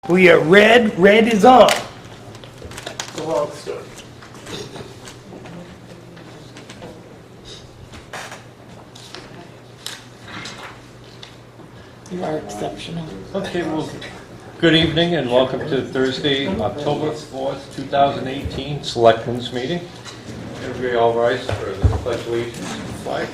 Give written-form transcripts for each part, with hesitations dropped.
We are red, red is on. The long story. You are exceptional. Okay, well, good evening and welcome to Thursday, October 4th, 2018 Selectmen's Meeting. Everybody all rise for the pledge allegiance to the flag.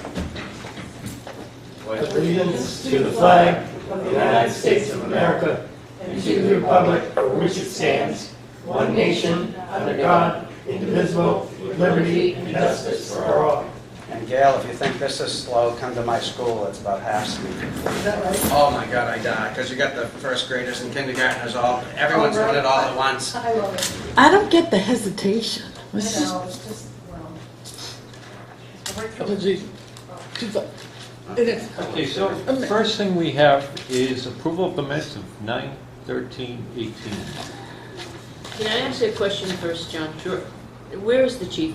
Pledge Allegiance to the flag of the United States of America and to the republic for which it stands, one nation, under God, indivisible, with liberty and justice for all. And Gail, if you think this is slow, come to my school. It's about half speed. Is that right? Oh my God, I die. Because you got the first graders and kindergartners all, everyone's doing it all at once. I love it. I don't get the hesitation. I know, it's just, well. It is. Okay, so first thing we have is approval of the minutes of 9/13/18. Can I ask you a question first, John? Sure. Where is the chief?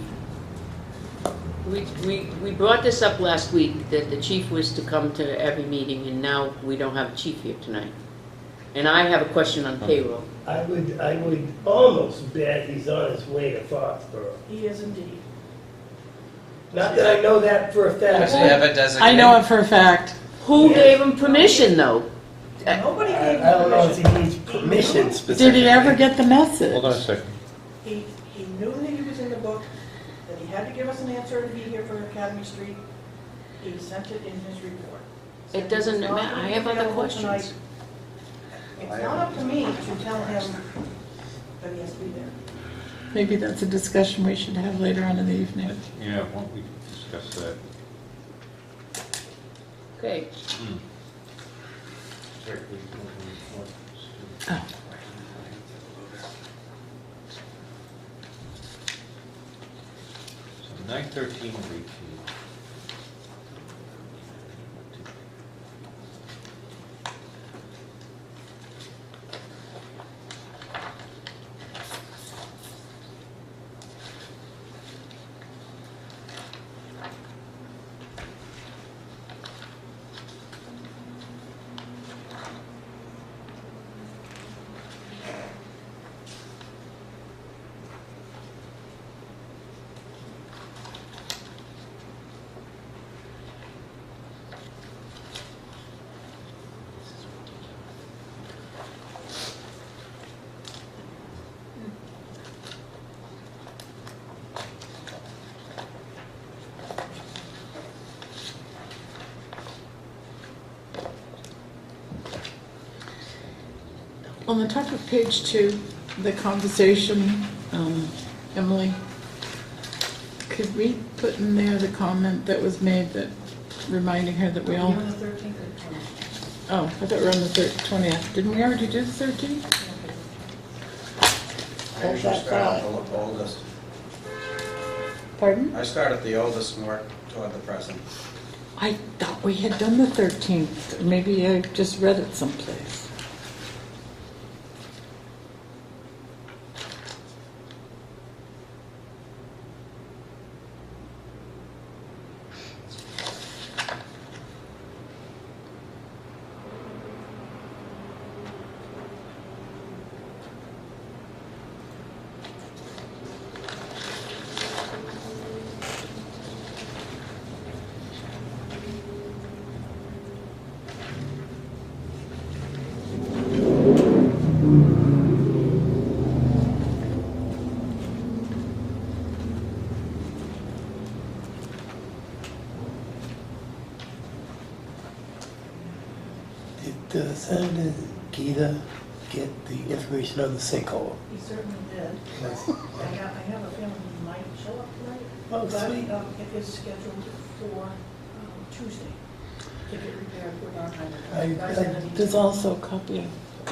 We brought this up last week, that the chief was to come to every meeting, and now we don't have a chief here tonight. And I have a question on payroll. I would almost bet he's on his way to Foxborough. He is indeed. Not that I know that for a fact. Does he have a designated? I know it for a fact. Who gave him permission, though? Nobody I gave him don't know if permission. he needs permission specifically. Did he ever get the message? Hold on a second. He knew that he was in the book, that he had to give us an answer to be here for Academy Street. He sent it in his report. It doesn't Said he was matter. not I have other available questions. tonight. It's not up to me to tell him that he has to be there. Maybe that's a discussion we should have later on in the evening. Yeah, why don't we discuss that? Okay. Oh. So 9/13/18. On the top of page 2, the conversation, Emily, could we put in there the comment that was made that reminding her that we all... You're on the 13th or 20th. Oh, I thought we were on the 20th. Didn't we already do the 13th? I usually start at the oldest. Pardon? I start at the oldest and work toward the present. I thought we had done the 13th. Maybe I just read it someplace. Did Senator Gita get the information on the sinkhole? He certainly did. I have a feeling he might show up tonight. Oh, But sweet. it is scheduled for Tuesday to get repaired with our time. There's also a copy of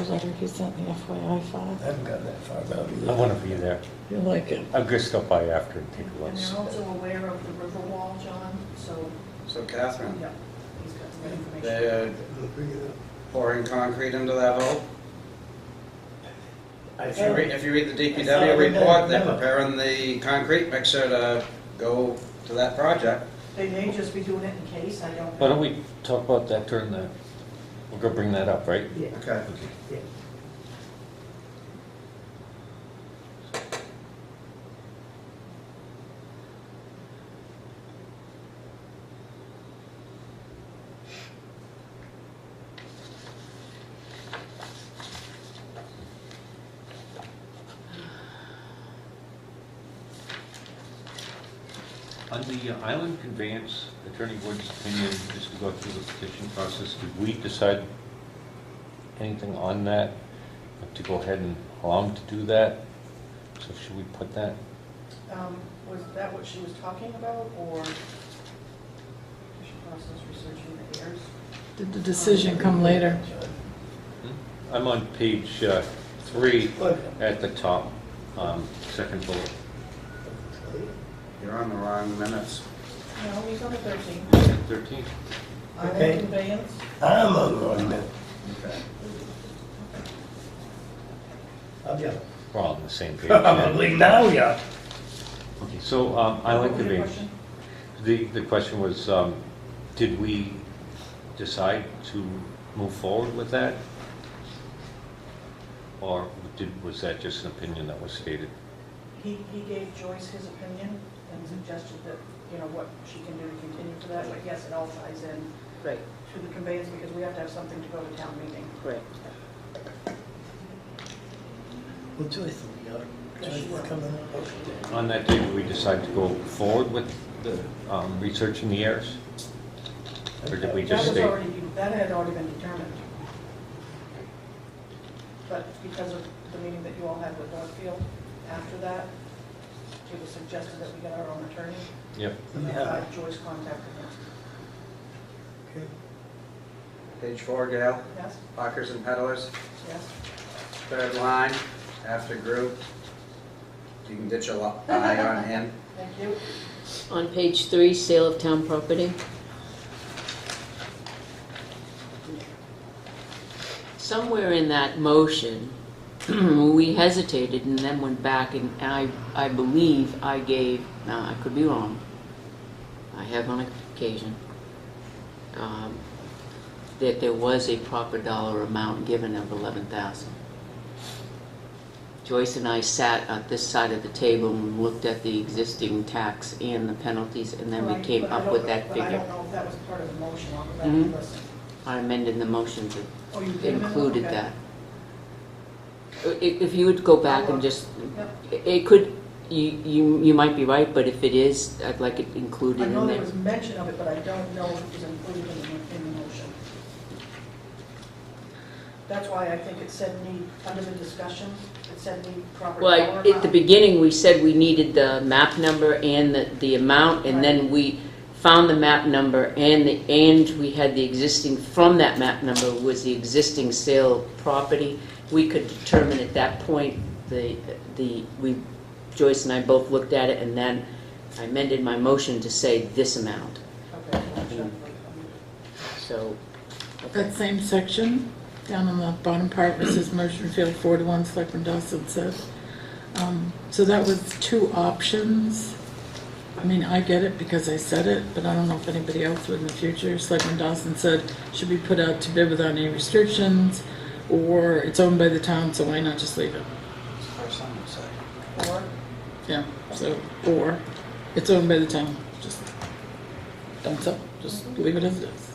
the letter he sent the FYI file. I haven't gotten that far down I either. want to be there. You like it? I'm going to stop by after and take a look. And they're also aware of the river wall, John, so, So Catherine, yeah, he's got some information. they're I'll bring it up. pouring concrete into that hole? If you read the I saw DPW it in report, that they're memo. preparing the concrete mixer to go to that project. They may just be doing it in case, I don't know. Why don't we talk about that during the, we're going to bring that up, right? Yeah. Okay. Yeah. On the island conveyance, Attorney Wood's opinion, just to go through the petition process, did we decide anything on that? To go ahead and allow him to do that? So should we put that? Was that what she was talking about, or petition process researching the heirs? Did the decision come later? I'm on page 3 at the top, second bullet. You're on the wrong minutes. No, he's on the 13. 13. Island Okay. conveyance. I'm on the wrong minute. Okay. We're all on the same page. Probably now, yeah. Okay, so island What was your conveyance. question? The question was, did we decide to move forward with that? Or was that just an opinion that was stated? He gave Joyce his opinion and suggested that, what she can do to continue for that, but yes, it all ties in Right, to the conveyance because we have to have something to go to town meeting. right. Well, Joyce, Joyce is coming up. On that day, did we decide to go forward with the researching the heirs? Or did we just state? That had already been determined. But because of the meeting that you all had with Northfield, after that, it was suggested that we get our own attorney. Yep. And that's why Joyce contacted him. Okay. Page 4, Gail. Yes, Hawkers and peddlers. yes. Third line, after group. You can get your eye on him. Thank you. On page 3, sale of town property. Somewhere in that motion, we hesitated and then went back and I believe I gave, now I could be wrong, I have on occasion, that there was a proper dollar amount given of $11,000. Joyce and I sat at this side of the table and looked at the existing tax and the penalties, and then we Right, came but I up don't with know- that but I figure. don't know if that was part of the motion. I'll go back and Mhm. listen. I amended the motion to Oh, you did amend it? included Okay. that. If you would go back and just, Yep. it could, you might be right, but if it is, I'd like it included I know in there there. was mention of it, but I don't know if it was included in the motion. That's why I think it said need, under the discussion, it said need proper Well, dollar at the amount. beginning, we said we needed the map number and the amount, and then we found the map number and we had the existing, from that map number was the existing sale property. We could determine at that point, Joyce and I both looked at it, and then I amended my motion to say this amount. Okay, I'll check. So, That same section, down on the bottom part, where it says motion field 4-1, Selectman Dawson said. So that was 2 options. I mean, I get it because I said it, but I don't know if anybody else would in the future. Selectman Dawson said, should be put out to bid without any restrictions, or it's owned by the town, so why not just leave it? First time you say. Or, Yeah, so, or it's owned by the town, just don't sell, just leave it as it is.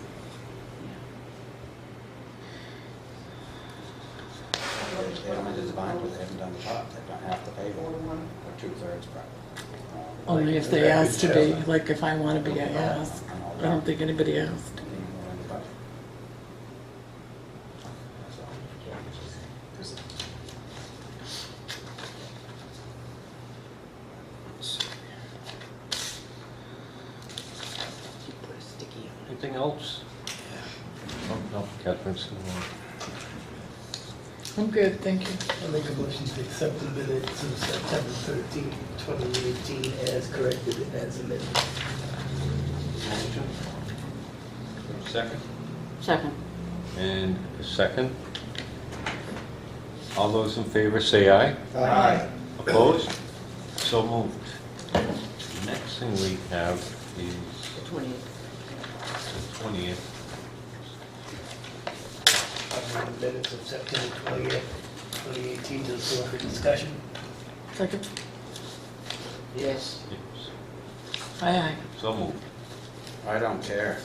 They only designed it, they haven't done the top, they've done half the paving, 4-1. or 2/3 probably. Only if they ask to be, like if I want to be, I ask. I don't think anybody asked. you put a sticky on it. Anything else? Oh, no, Catherine's still on. I'm good, thank you. I'll make a motion to accept the minutes of September 13, 2018 as corrected and as amended. Motion. Second? Second. And a second. All those in favor say aye. Aye. Opposed? So moved. Next thing we have is The 20th. the 20th. The minutes of September 20th, 2018 to the floor for discussion. Second? Yes. Yes. Aye, So moved. I don't care.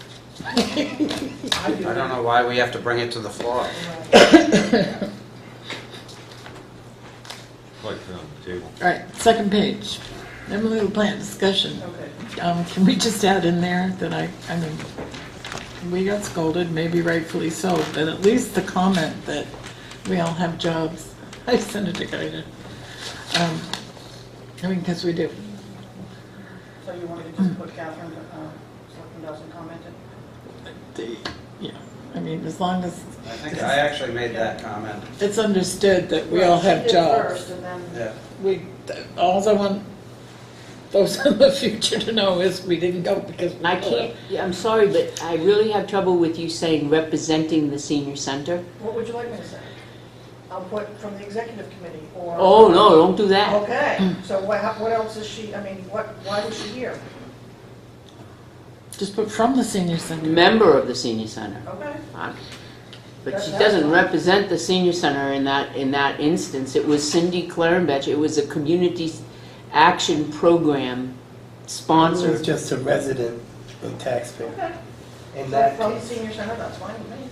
I do. I don't know why we have to bring it to the floor. Like on the table. All right, second page. Emily will plant discussion. Okay. Can we just add in there that I mean, we got scolded, maybe rightfully so, but at least the comment that we all have jobs. I sent it to Gaida. I mean, because we do. So you wanted to just put Catherine, Selectman doesn't comment it? Yeah, I mean, as long as I think I actually made that comment. it's understood that we all Right, she have did jobs. first, and then, Yeah. We, all I want those in the future to know is we didn't go because. I can't, yeah, I'm sorry, but I really have trouble with you saying representing the senior center. what would you like me to say? I'll put from the executive committee, or? Oh, no, don't do that. Okay, so what else is she, I mean, why was she here? Just put from the senior center. Member of the senior center. Okay. But she That's doesn't fine. represent the senior center in that instance. It was Cindy Clarenbach. It was a community action program It was sponsored. just a resident and taxpayer. Okay. In So that from the case, senior center, that's fine with me.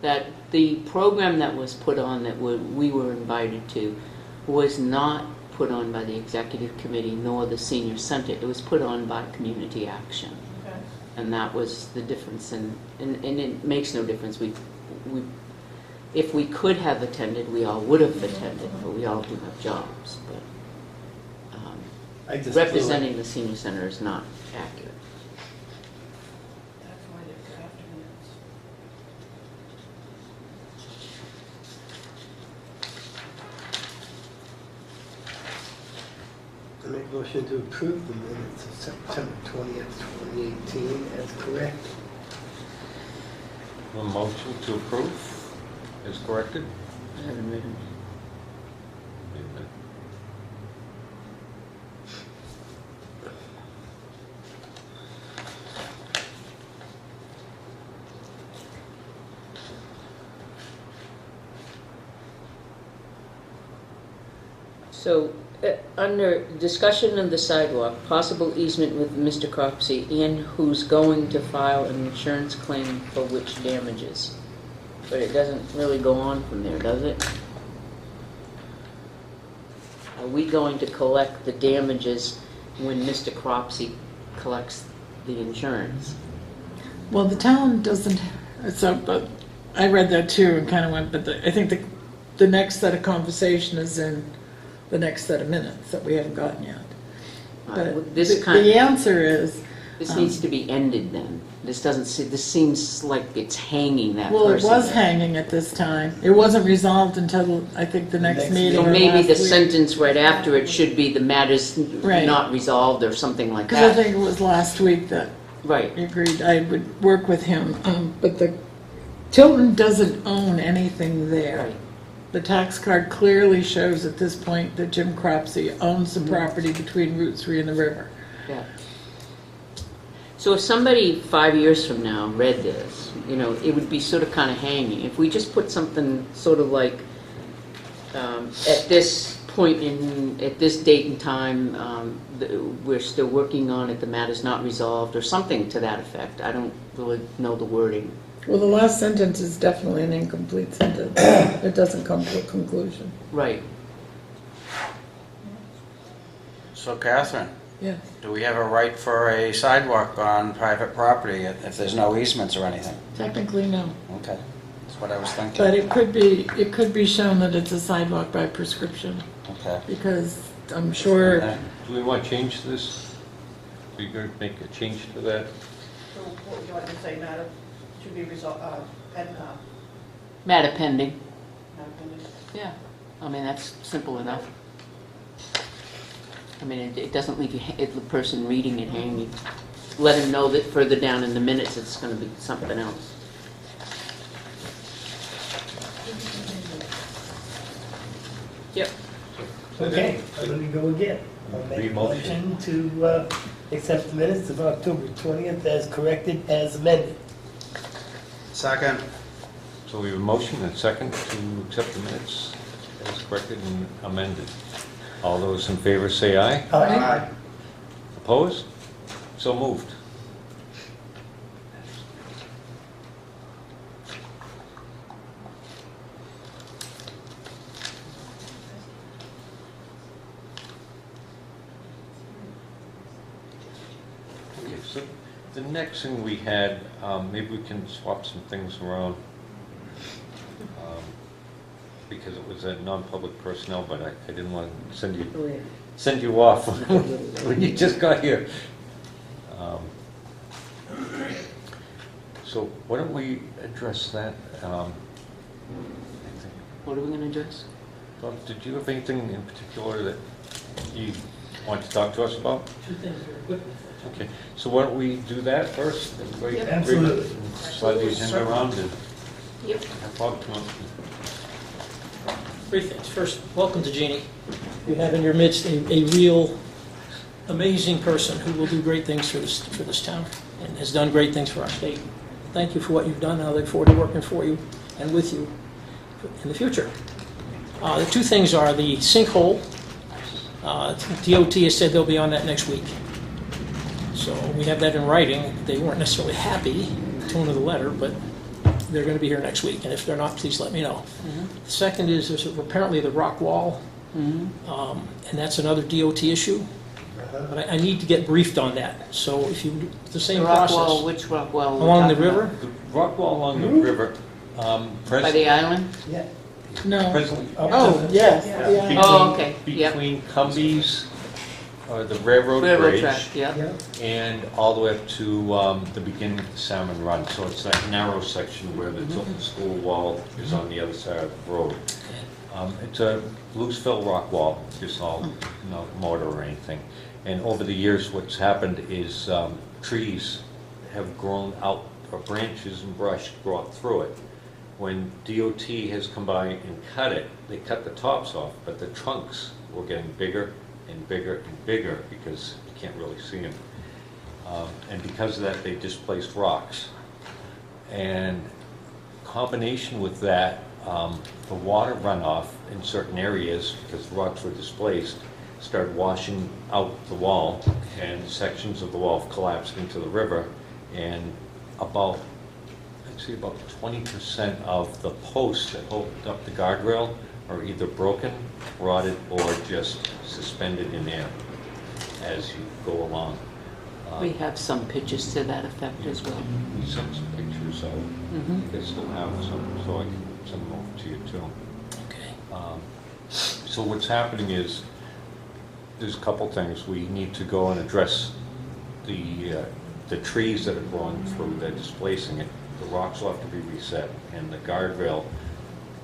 That the program that was put on that we were invited to was not put on by the executive committee nor the senior center. It was put on by community action. Okay. And that was the difference, and it makes no difference. If we could have attended, we all would have attended, but we all do have jobs. But I just feel like- representing the senior center is not accurate. That's why they're draft minutes. I make a motion to approve the minutes of September 20th, 2018 as correct. A motion to approve is corrected? I haven't read them. So, under discussion of the sidewalk, possible easement with Mr. Cropsey, and who's going to file an insurance claim for which damages. But it doesn't really go on from there, does it? Are we going to collect the damages when Mr. Cropsey collects the insurance? Well, the town doesn't, so, but I read that too and kind of went, but I think the next set of conversation is in the next set of minutes that we haven't gotten yet. But This the answer is, This needs to be ended then. This seems like it's hanging that well, it person. was hanging at this time. It wasn't resolved until, I think, the next Next meeting So or maybe last the week. sentence right after it should be the matter's Right. not resolved or something like Because I that. think it was last week that Right. he agreed I would work with him, but the Tilton doesn't own anything there. Right. The tax card clearly shows at this point that Jim Cropsey owns the property between Route 3 and the river. Yeah. So if somebody 5 years from now read this, it would be sort of kind of hanging. If we just put something sort of like, at this point at this date and time, we're still working on it, the matter's not resolved, or something to that effect. I don't really know the wording. Well, the last sentence is definitely an incomplete sentence. It doesn't come to a conclusion. Right. So Catherine, Yes. do we have a right for a sidewalk on private property if there's no easements or anything? Technically, no. Okay, that's what I was thinking. But it could be shown that it's a sidewalk by prescription, Okay. because I'm sure, Do we want to change this? Are you going to make a change to that? So what would you like me to say, matter to be resolved, Matter pending. matter pending? Yeah. I mean, that's simple enough. I mean, it doesn't leave the person reading it hanging. Let him know that further down in the minutes it's going to be something else. Yep. Okay, I'm going to go again. I'll make a Re-motion. motion to accept the minutes of October 20th as corrected as amended. Second. So we have a motion and a second to accept the minutes as corrected and amended. All those in favor say aye. Aye. Opposed? So moved. So the next thing we had, maybe we can swap some things around. Because it was a non-public personnel, but I didn't want to send you off when you just got here. So why don't we address that? What are we going to address? Bob, did you have anything in particular that you want to talk to us about? Two things very quickly. Okay, so why don't we do that first? Everybody Yep. agree? Absolutely. Slide the agenda around and Yep. have Bob come up. Three things. First, welcome to Jeannie. You have in your midst a real amazing person who will do great things for this town and has done great things for our state. Thank you for what you've done. I look forward to working for you and with you in the future. The two things are the sinkhole. DOT has said they'll be on that next week. So we have that in writing. They weren't necessarily happy, the tone of the letter, but they're going to be here next week. And if they're not, please let me know. The second is there's apparently the rock wall, and that's another DOT issue. But I need to get briefed on that. So if you, the same The rock process. wall, which rock wall? Along the river? The rock wall along the river, By the island? Yeah. No. presently, Oh, yes, yeah. between, Oh, okay, yep. between Cumbies, the railroad Railroad bridge, track, yeah. and all the way up to the beginning of the Salmon Run. So it's that narrow section where the Tilton School wall is on the other side of the road. It's a loose fill rock wall, just all, no mortar or anything. And over the years, what's happened is trees have grown out, or branches and brush grow up through it. When DOT has come by and cut it, they cut the tops off, but the trunks were getting bigger and bigger and bigger because you can't really see them. And because of that, they displaced rocks. And combination with that, the water runoff in certain areas, because the rocks were displaced, started washing out the wall, and sections of the wall collapsed into the river, and about 20% of the posts that hold up the guardrail are either broken, rotted, or just suspended in air as you go along. We have some pictures to that effect as well. We sent some pictures out. Mhm. They still have some, so I can send them over to you too. Okay. So what's happening is, there's a couple things. We need to go and address the trees that are growing through, they're displacing it. The rocks will have to be reset, and the guardrail,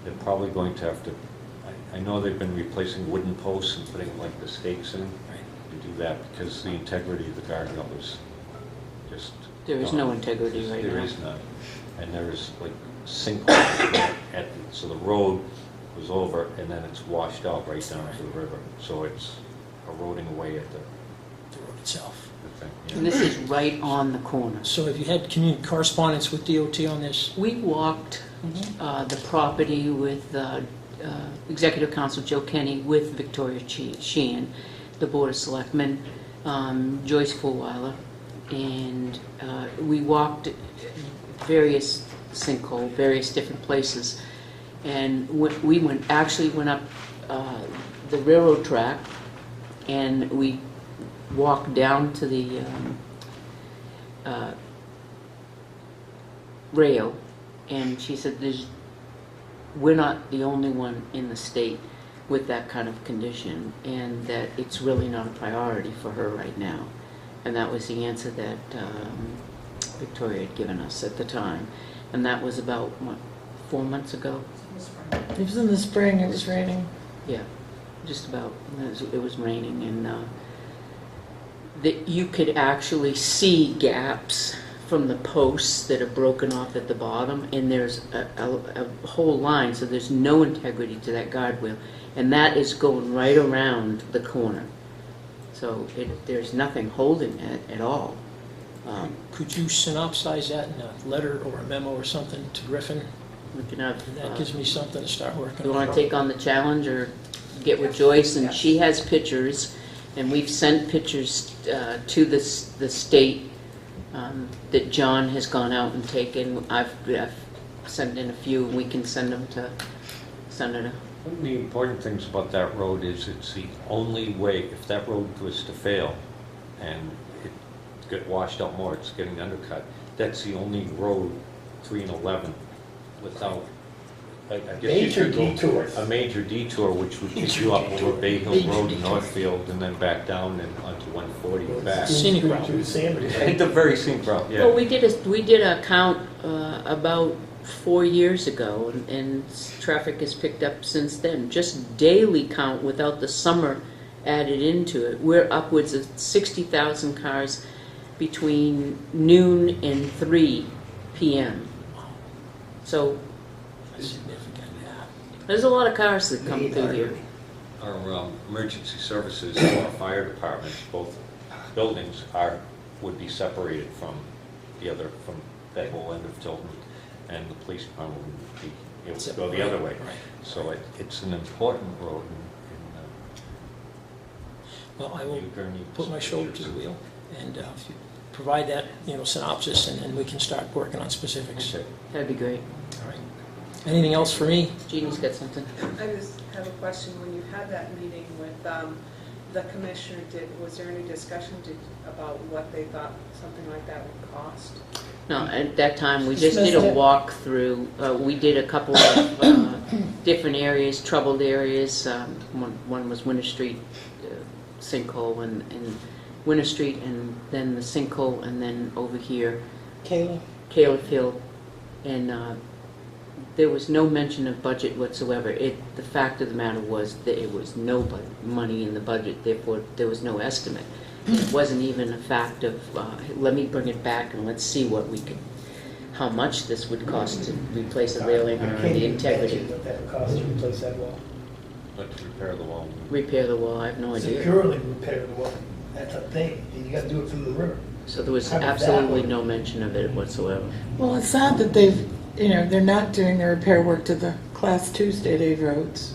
they're probably going to have to, I know they've been replacing wooden posts and putting like the stakes in to do that, because the integrity of the guardrail is just There is gone. no integrity right now. There is none. And there's like sinkholes so the road was over, and then it's washed out right down to the river. So it's eroding away at the The road itself. thing. And this is right on the corner. So have you had correspondence with DOT on this? We walked the property with Executive Council Joe Kenny, with Victoria Sheehan, the Board of Selectmen, Joyce Fullweiler, and we walked various different places. And we actually went up the railroad track, and we walked down to the rail, and she said, we're not the only one in the state with that kind of condition, and that it's really not a priority for her right now. And that was the answer that Victoria had given us at the time. And that was about, what, 4 months ago? It was in the spring, it was raining. Yeah, just about. It was raining, and that you could actually see gaps from the posts that are broken off at the bottom, and there's a whole line, so there's no integrity to that guardrail, and that is going right around the corner. So there's nothing holding it at all. Could you synopsize that in a letter or a memo or something to Griffin? We can have, That gives me something to start working you on. want to take on the challenge, or get with Joyce, and she has pictures, and we've sent pictures to the state that John has gone out and taken. I've sent in a few, and we can send them to Senator. One of the important things about that road is it's the only way, if that road was to fail and it get washed out more, it's getting undercut. That's the only road, 3 and 11, without, I guess you Major could go detours. a major detour, which would take you up over Bay Hill Major Road in detour. Northfield and then back down and onto 140 and back. Scenic route. Through Sandwich. It's a very scenic route, yeah. Well, we did a count about 4 years ago, and traffic has picked up since then. Just daily count without the summer added into it. We're upwards of 60,000 cars between noon and 3 p.m. So Significant, yeah. there's a lot of cars that come through here. Our emergency services, our fire departments, both buildings would be separated from from that whole end of Tilton, and the police department would be able to go the other way. Right. So it's an important road. Well, I will You're gonna need put my shoulder to the wheel, and if you provide that, synopsis, and we can start working on specifics. Okay. That'd be great. All right. Anything else for me? Jeannie's got something. I just have a question. When you had that meeting with the commissioner, was there any discussion about what they thought something like that would cost? No, at that time, we Just just did a missed it. walkthrough. We did a couple of different areas, troubled areas. One was Winter Street sinkhole and Winter Street, and then the sinkhole, and then over here, Kayla? Caleb Hill. And there was no mention of budget whatsoever. The fact of the matter was that it was no money in the budget, therefore there was no estimate. It wasn't even a fact of, let me bring it back and let's see how much this would cost to replace the railing I or can't the even integrity. imagine what that would cost to replace that wall. But to repair the wall. Repair the wall, I have no idea. Securely repair the wall. That's a thing, and you gotta do it through the river. So there was How did that absolutely work? no mention of it whatsoever. Well, it's sad that they're not doing the repair work to the Class 2 state aid roads.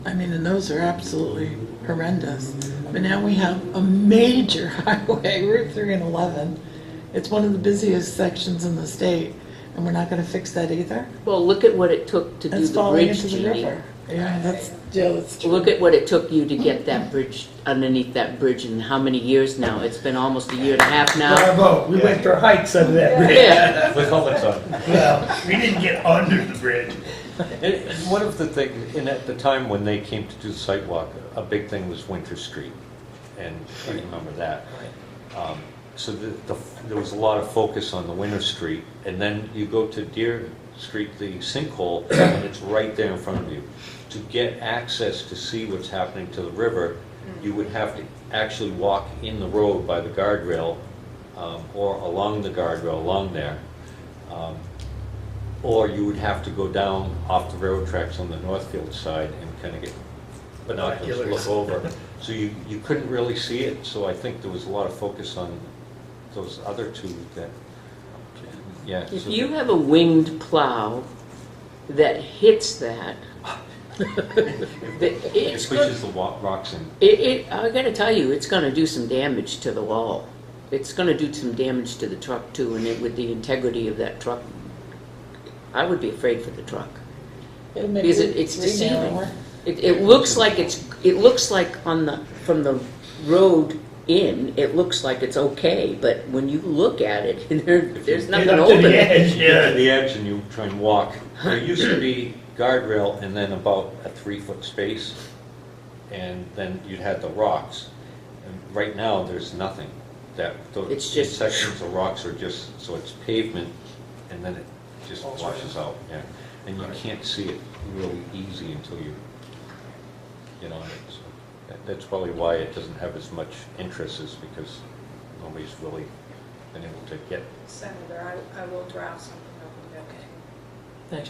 I mean, and those are absolutely horrendous. But now we have a major highway, Route 3 and 11. It's one of the busiest sections in the state, and we're not gonna fix that either? Well, look at what it took to do It's the falling bridge, into the Jeannie. river. Yeah, that's true. Look at what it took you to get that bridge, underneath that bridge, and how many years now? It's been almost a year and a half now. Bravo, we went for hikes under that bridge. Yeah. With helmets on. Well, we didn't get under the bridge. And one of the things, and at the time when they came to do the site walk, a big thing was Winter Street, and I remember that. So there was a lot of focus on the Winter Street, and then you go to Deer Street, the sinkhole, and it's right there in front of you. To get access to see what's happening to the river, you would have to actually walk in the road by the guardrail, or along the guardrail along there. Or you would have to go down off the railroad tracks on the Northfield side and kind of get binoculars, look over. So you couldn't really see it, so I think there was a lot of focus on those other two that, yeah. If so you have a winged plow that hits that, it it's pushes good. the rocks in. I gotta tell you, it's gonna do some damage to the wall. It's gonna do some damage to the truck too, and with the integrity of that truck, I would be afraid for the truck. It'll make Because Route it's 3 deceiving. narrower. It looks like from the road in, it looks like it's okay, but when you look at it, there's nothing Get up to open. the edge, To yeah. the edge and you try and walk. There used to be guardrail and then about a 3-foot space, and then you'd have the rocks. And right now, there's nothing. It's just- sections of rocks are just, so it's pavement, and then it just washes out, yeah. And you can't see it really easy until you get on it. So that's probably why it doesn't have as much interest, is because nobody's really been able to get. Senator, I will draft something up and get it. Thanks.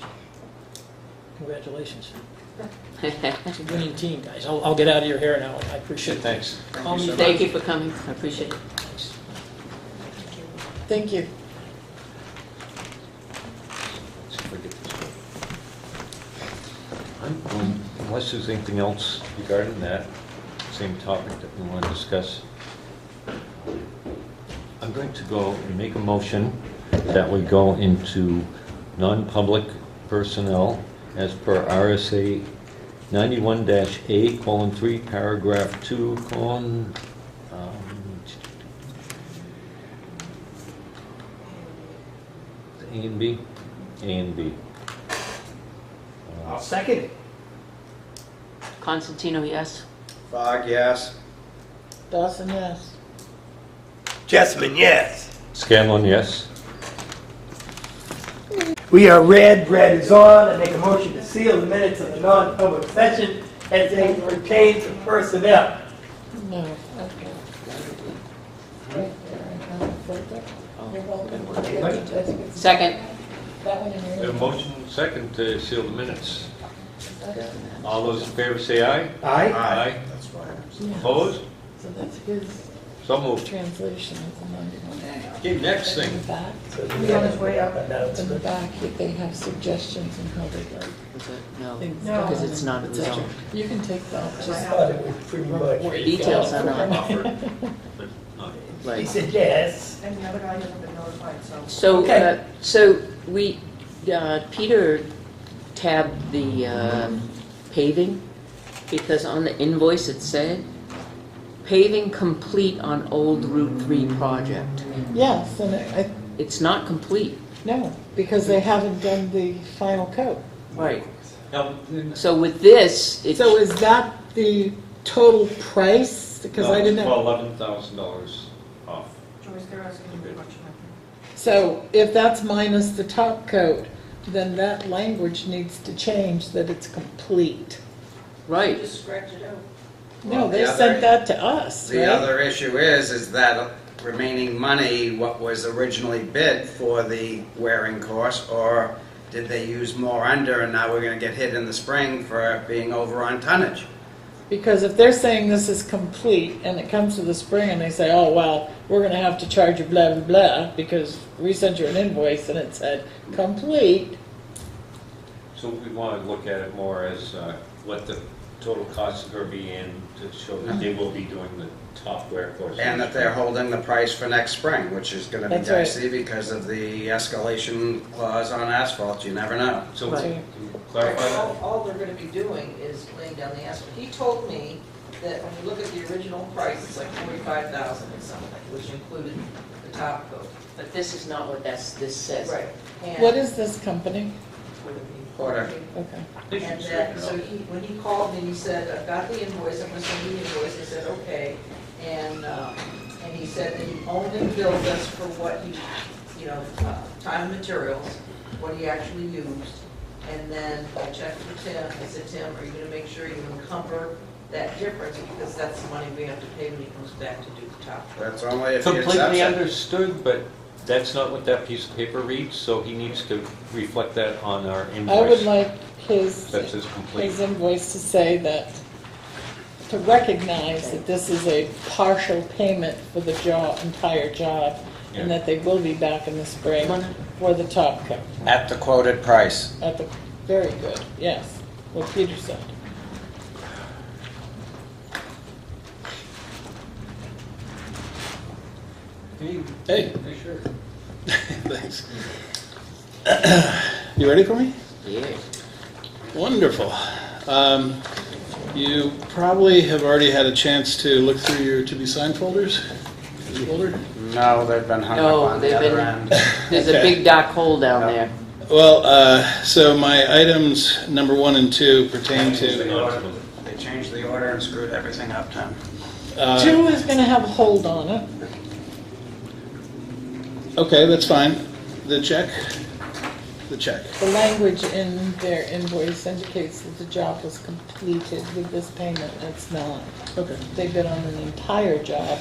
Congratulations. It's a winning team, guys. I'll get out of your hair now. I appreciate it. Thanks. Call me Thank you for coming, I appreciate it. Thanks. Thank you. Let's see if I get this right. Unless there's anything else regarding that same topic that we want to discuss, I'm going to go and make a motion that we go into non-public personnel as per RSA 91-A:3, paragraph 2, A and B? A and B. I'll second it. Constantino, yes? Fogg, yes. Dawson, yes. Jessamine, yes. Scanlon, yes. We are red is on. I make a motion to seal the minutes of the non-public session as they pertain to personnel. No, okay. Right there, I have a folder. You're welcome. Second. That one in We your. have a motion second to seal the minutes. All those in favor say aye. Aye. Aye. That's fine. Yeah. Opposed? So that's his So moved. translation of the 91. Okay, next In thing. the back, He's on his way up. in the back, they have suggestions on how they'd like No, things No. done. because it's not It's zoned. You can take that, I just thought it was pretty much. where you Details go. are not Offered, but not. He Right. said yes. And the other guy hasn't been notified, so. So, Okay. so we, Peter tabbed the paving, because on the invoice it said, paving complete on old Route 3 project. Yes, and It's not complete. no, because they haven't done the final coat. Right. So with this, it's, So is that the total price? Because I didn't know. $11,000 off. Joyce, they're asking you a question. So if that's minus the top coat, then that language needs to change that it's complete. right. Just scratch it out. No, Well, they the sent other- that to us, The right? other issue is that remaining money, what was originally bid for the wearing course, or did they use more under and now we're gonna get hit in the spring for being over on tonnage? Because if they're saying this is complete and it comes to the spring and they say, oh, well, we're gonna have to charge you blah, blah, blah, because we sent you an invoice and it said complete, So we want to look at it more as what the total costs are going to be and to show that they will be doing the top wear course. And that they're holding the price for next spring, which is gonna be That's right. dicey because of the escalation clause on asphalt, you never know. So Right. can you clarify that? All they're gonna be doing is laying down the asphalt. He told me that when you look at the original price, it's like 45,000 or something, which included the top coat. But this is not what this says. Right. And- what is this company? Porter. Okay. And that, so when he called me, he said, I've got the invoice, I'm gonna send you the invoice. I said, okay. And he said that he only billed us for what he, time and materials, what he actually used. And then I checked with Tim, I said, Tim, are you gonna make sure you encumber that difference? Because that's the money we have to pay when he comes back to do the top. That's only if he accepts Completely it. understood, but that's not what that piece of paper reads, so he needs to reflect that on our invoice. I would like his That says complete. invoice to say that, to recognize that this is a partial payment for the entire job, and Yeah. that they will be back in the spring for the top coat. At the quoted price. Very good, yes, what Peter said. Hey, Sure. thanks. You ready for me? Yeah. Wonderful. You probably have already had a chance to look through your to-be-signed folders. This folder? No, they've been hung up No, on the they've other been- end. There's a big dark hole down there. Well, so my items number 1 and 2 pertain to. They changed the order and screwed everything up, Tim. 2 is gonna have a hold on it. Okay, that's fine. The check. The language in their invoice indicates that the job was completed with this payment, and it's not. Okay. They bid on an entire job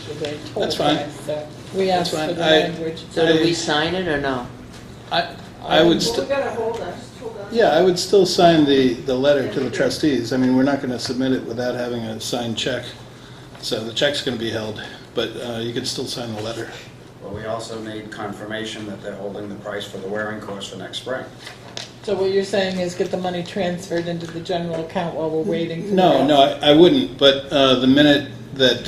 with a total That's fine. price, so we That's asked for fine. the I- language. So do we sign it or no? I would Well, still. we gotta hold on, just hold on. Yeah, I would still sign the letter to the trustees. I mean, we're not going to submit it without having a signed check. So the check's going to be held, but you could still sign the letter. But we also need confirmation that they're holding the price for the wearing course for next spring. So what you're saying is get the money transferred into the general account while we're waiting for the No, rest? no, I wouldn't, but the minute that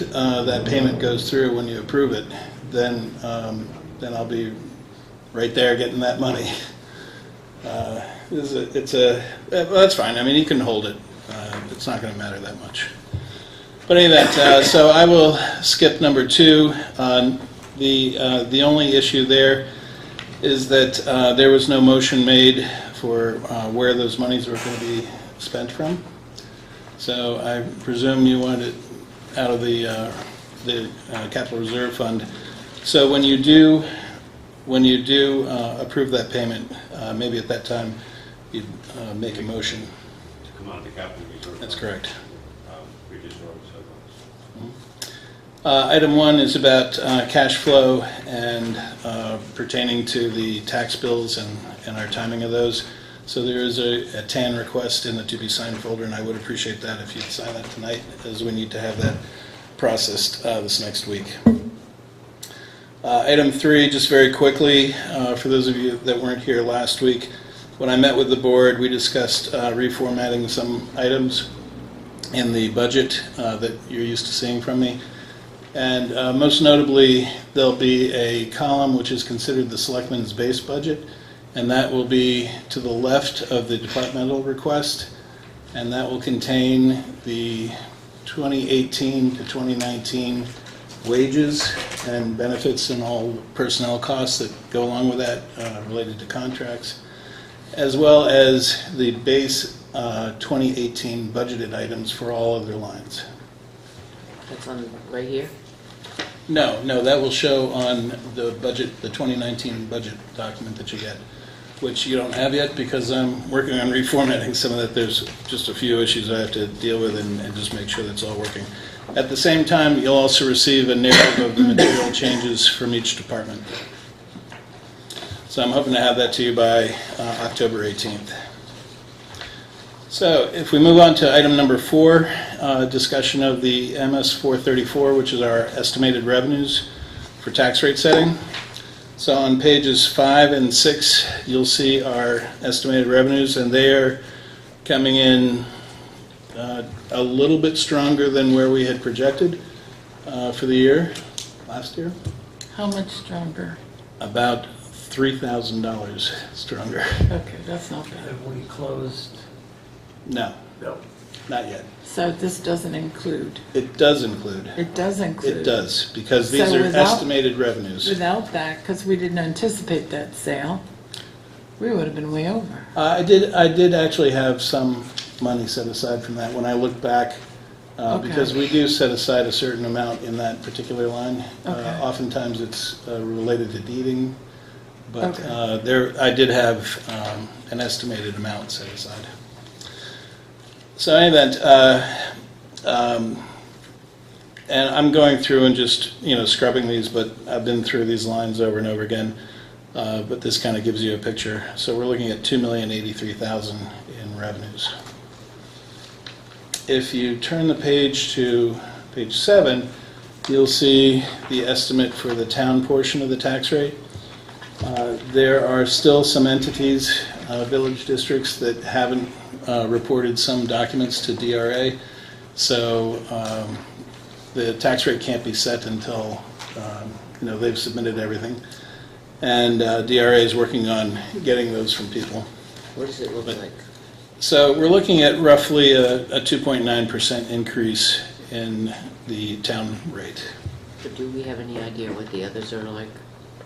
that payment goes through when you approve it, then I'll be right there getting that money. Well, that's fine. I mean, you can hold it. It's not going to matter that much. But anyway, so I will skip number 2. The only issue there is that there was no motion made for where those monies were going to be spent from. So I presume you want it out of the capital reserve fund. So when you do approve that payment, maybe at that time you'd make a motion. To come out of the capital reserve. That's correct. Bridges, roads, sidewalks. Item 1 is about cash flow and pertaining to the tax bills and our timing of those. So there is a TAN request in the to be signed folder, and I would appreciate that if you'd sign that tonight, as we need to have that processed this next week. Item 3, just very quickly, for those of you that weren't here last week, when I met with the board, we discussed reformatting some items in the budget that you're used to seeing from me. And most notably, there'll be a column which is considered the Selectmen's base budget, and that will be to the left of the departmental request, and that will contain the 2018 to 2019 wages and benefits and all personnel costs that go along with that related to contracts, as well as the base 2018 budgeted items for all other lines. That's on right here? No, that will show on the budget, the 2019 budget document that you get, which you don't have yet because I'm working on reformatting some of that. There's just a few issues I have to deal with and just make sure that's all working. At the same time, you'll also receive a narrative of the material changes from each department. So I'm hoping to have that to you by October 18th. So if we move on to item number 4, discussion of the MS 434, which is our estimated revenues for tax rate setting. So on pages 5 and 6, you'll see our estimated revenues, and they are coming in a little bit stronger than where we had projected for the year, last year. How much stronger? About $3,000 stronger. Okay, that's not bad. Have we closed? No, No. not yet. So this doesn't include? It does include. It does include? It does, because these So are without- estimated revenues. Without that, because we didn't anticipate that sale, we would have been way over. I did actually have some money set aside from that when I look back, Okay. because we do set aside a certain amount in that particular line. Okay. Oftentimes it's related to deeding, but Okay. I did have an estimated amount set aside. So in any event, and I'm going through and just scrubbing these, but I've been through these lines over and over again. But this kind of gives you a picture. So we're looking at $2,083,000 in revenues. If you turn the page to page 7, you'll see the estimate for the town portion of the tax rate. There are still some entities, village districts, that haven't reported some documents to DRA. So the tax rate can't be set until they've submitted everything. And DRA is working on getting those from people. What does it look like? So we're looking at roughly a 2.9% increase in the town rate. But do we have any idea what the others are like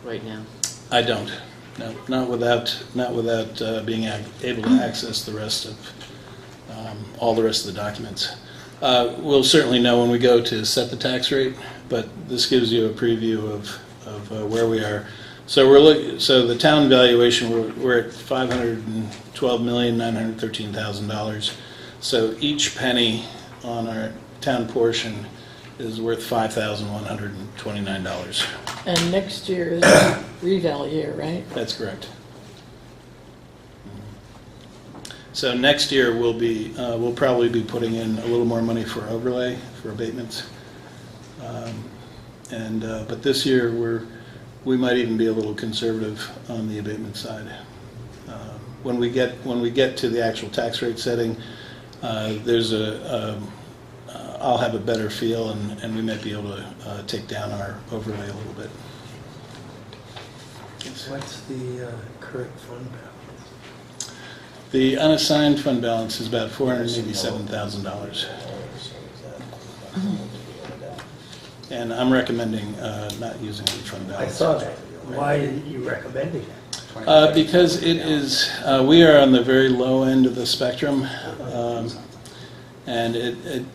right now? I don't. No, not without being able to access the rest of all the rest of the documents. We'll certainly know when we go to set the tax rate, but this gives you a preview of where we are. So So the town valuation, we're at $512,913,000. So each penny on our town portion is worth $5,129. And next year is reval year, right? That's correct. So next year we'll probably be putting in a little more money for overlay for abatements, but this year we might even be a little conservative on the abatement side. When we get to the actual tax rate setting, I'll have a better feel, and we might be able to take down our overlay a little bit. What's the current fund balance? The unassigned fund balance is about $487,000, and I'm recommending not using the fund I balance. saw that. Why are you recommending it? Because it is, we are on the very low end of the spectrum, and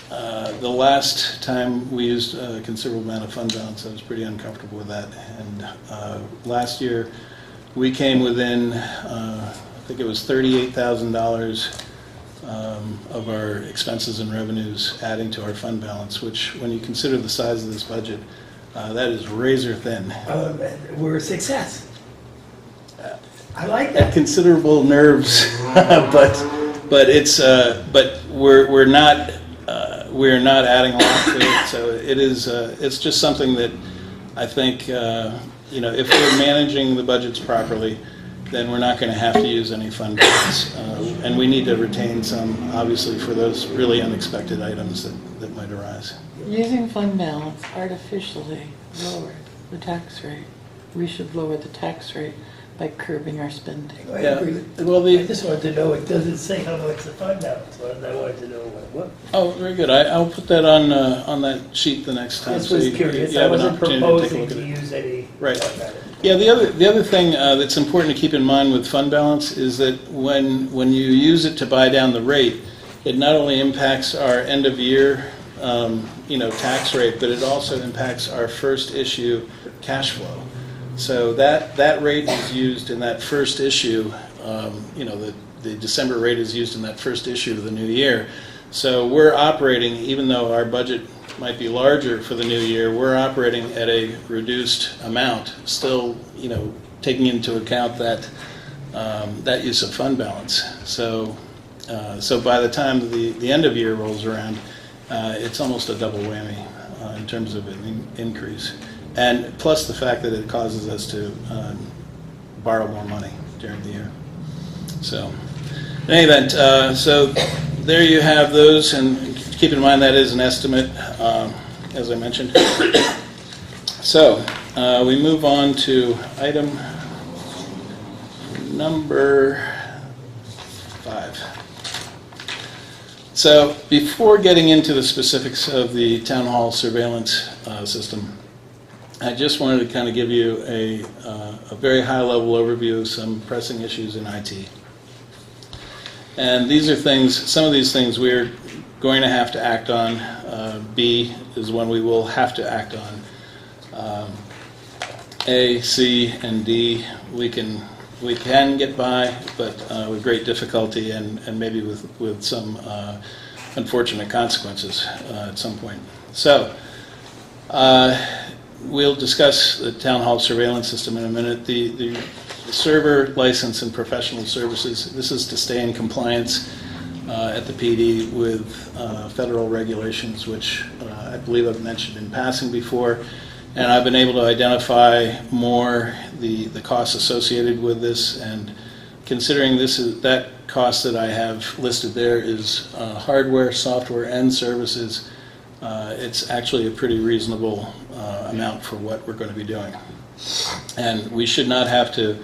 the last time we used a considerable amount of fund balance, I was pretty uncomfortable with that. And last year, we came within, I think it was $38,000 of our expenses and revenues adding to our fund balance, which, when you consider the size of this budget, that is razor thin. We're a success. I like At that. considerable nerves, but it's but we're not adding a lot to it. So it is it's just something that I think if we're managing the budgets properly, then we're not going to have to use any fund balance, and we need to retain some, obviously, for those really unexpected items that might arise. Using fund balance artificially lowered the tax rate. We should lower the tax rate by curbing our spending. I Yeah, agree. well, I just wanted to know, it doesn't say how much the fund balance was, I wanted to know what. Oh, very good. I'll put that on that sheet the next time. This so was you curious, I have an wasn't opportunity to take a proposing look at to it. use any. Right. fund balance. Yeah, the other thing that's important to keep in mind with fund balance is that when you use it to buy down the rate, it not only impacts our end of year tax rate, but it also impacts our first issue cash flow. So that rate is used in that first issue. The December rate is used in that first issue of the new year. So we're operating, even though our budget might be larger for the new year, we're operating at a reduced amount, still, taking into account that use of fund balance. So by the time the end of year rolls around, it's almost a double whammy in terms of an increase, and plus the fact that it causes us to borrow more money during the year. So, in any event, so there you have those, and keep in mind that is an estimate, as I mentioned. So, we move on to item number 5. So, before getting into the specifics of the town hall surveillance system, I just wanted to kind of give you a very high-level overview of some pressing issues in IT. And these are things, some of these things we're going to have to act on. B is one we will have to act on. A, C, and D we can get by, but with great difficulty and maybe with some unfortunate consequences at some point. So we'll discuss the town hall surveillance system in a minute. The server license and professional services, this is to stay in compliance at the PD with federal regulations, which I believe I've mentioned in passing before. And I've been able to identify more the costs associated with this, and considering that cost that I have listed there is hardware, software, and services, it's actually a pretty reasonable amount for what we're going to be doing. And we should not have to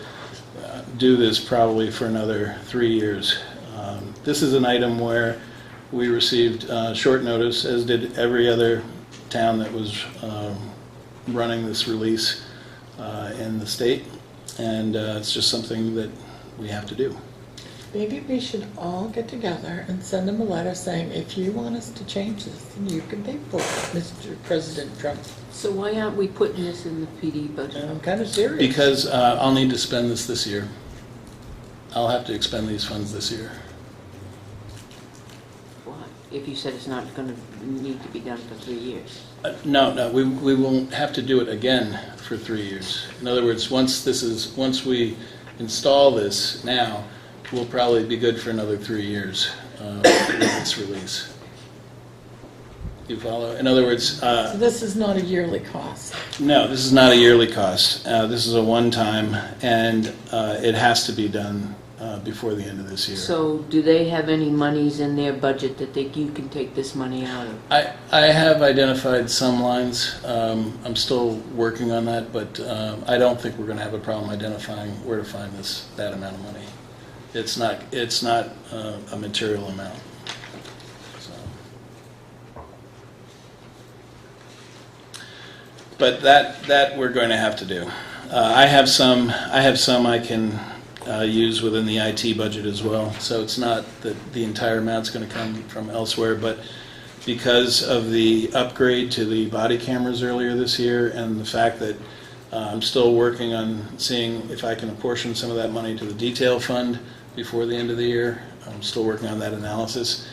do this probably for another 3 years. This is an item where we received short notice, as did every other town that was running this release in the state, and it's just something that we have to do. Maybe we should all get together and send them a letter saying, if you want us to change this, then you can pay for it, Mr. President Trump. So why aren't we putting this in the PD budget? And I'm kind of serious. Because I'll need to spend this year. I'll have to expend these funds this year. Why? If you said it's not going to need to be done for 3 years. No, we won't have to do it again for 3 years. In other words, once we install this now, we'll probably be good for another 3 years with this release. You follow? In other words, So this is not a yearly cost. no, this is not a yearly cost. This is a one-time, and it has to be done before the end of this year. So do they have any monies in their budget that you can take this money out of? I have identified some lines. I'm still working on that, but I don't think we're going to have a problem identifying where to find that amount of money. It's not a material amount. So. But that we're going to have to do. I have some I can use within the IT budget as well. So it's not that the entire amount's going to come from elsewhere, but because of the upgrade to the body cameras earlier this year and the fact that I'm still working on seeing if I can apportion some of that money to the detail fund before the end of the year. I'm still working on that analysis.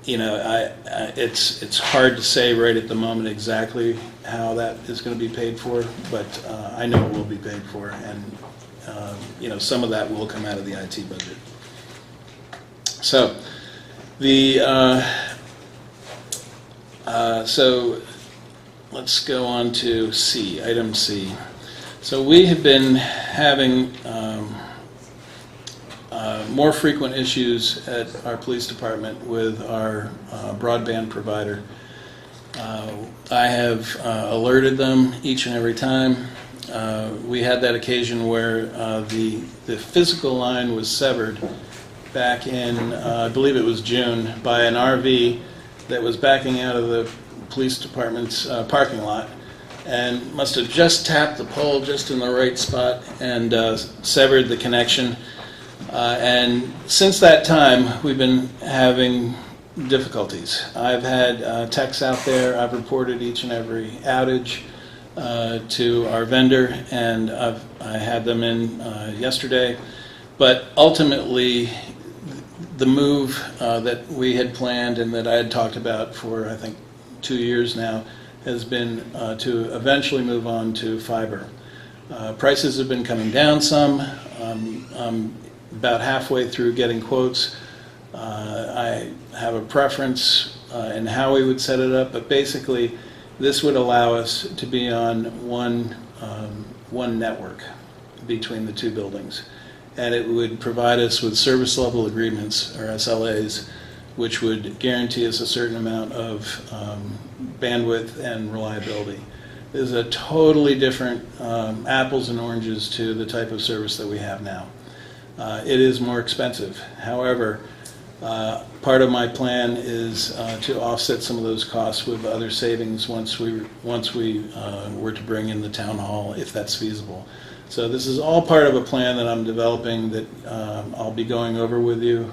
It's hard to say right at the moment exactly how that is going to be paid for, but I know it will be paid for, and some of that will come out of the IT budget. So so let's go on to C, item C. So we have been having more frequent issues at our police department with our broadband provider. I have alerted them each and every time. We had that occasion where the physical line was severed back in, I believe it was June, by an RV that was backing out of the police department's parking lot, and must have just tapped the pole just in the right spot and severed the connection. And since that time, we've been having difficulties. I've had techs out there. I've reported each and every outage to our vendor, and I had them in yesterday. But ultimately, the move that we had planned and that I had talked about for, I think, 2 years now has been to eventually move on to fiber. Prices have been coming down some. I'm about halfway through getting quotes. I have a preference in how we would set it up, but basically this would allow us to be on one network between the two buildings. And it would provide us with service level agreements, or SLAs, which would guarantee us a certain amount of bandwidth and reliability. This is a totally different apples and oranges to the type of service that we have now. It is more expensive. However, part of my plan is to offset some of those costs with other savings once we were to bring in the town hall, if that's feasible. So this is all part of a plan that I'm developing that I'll be going over with you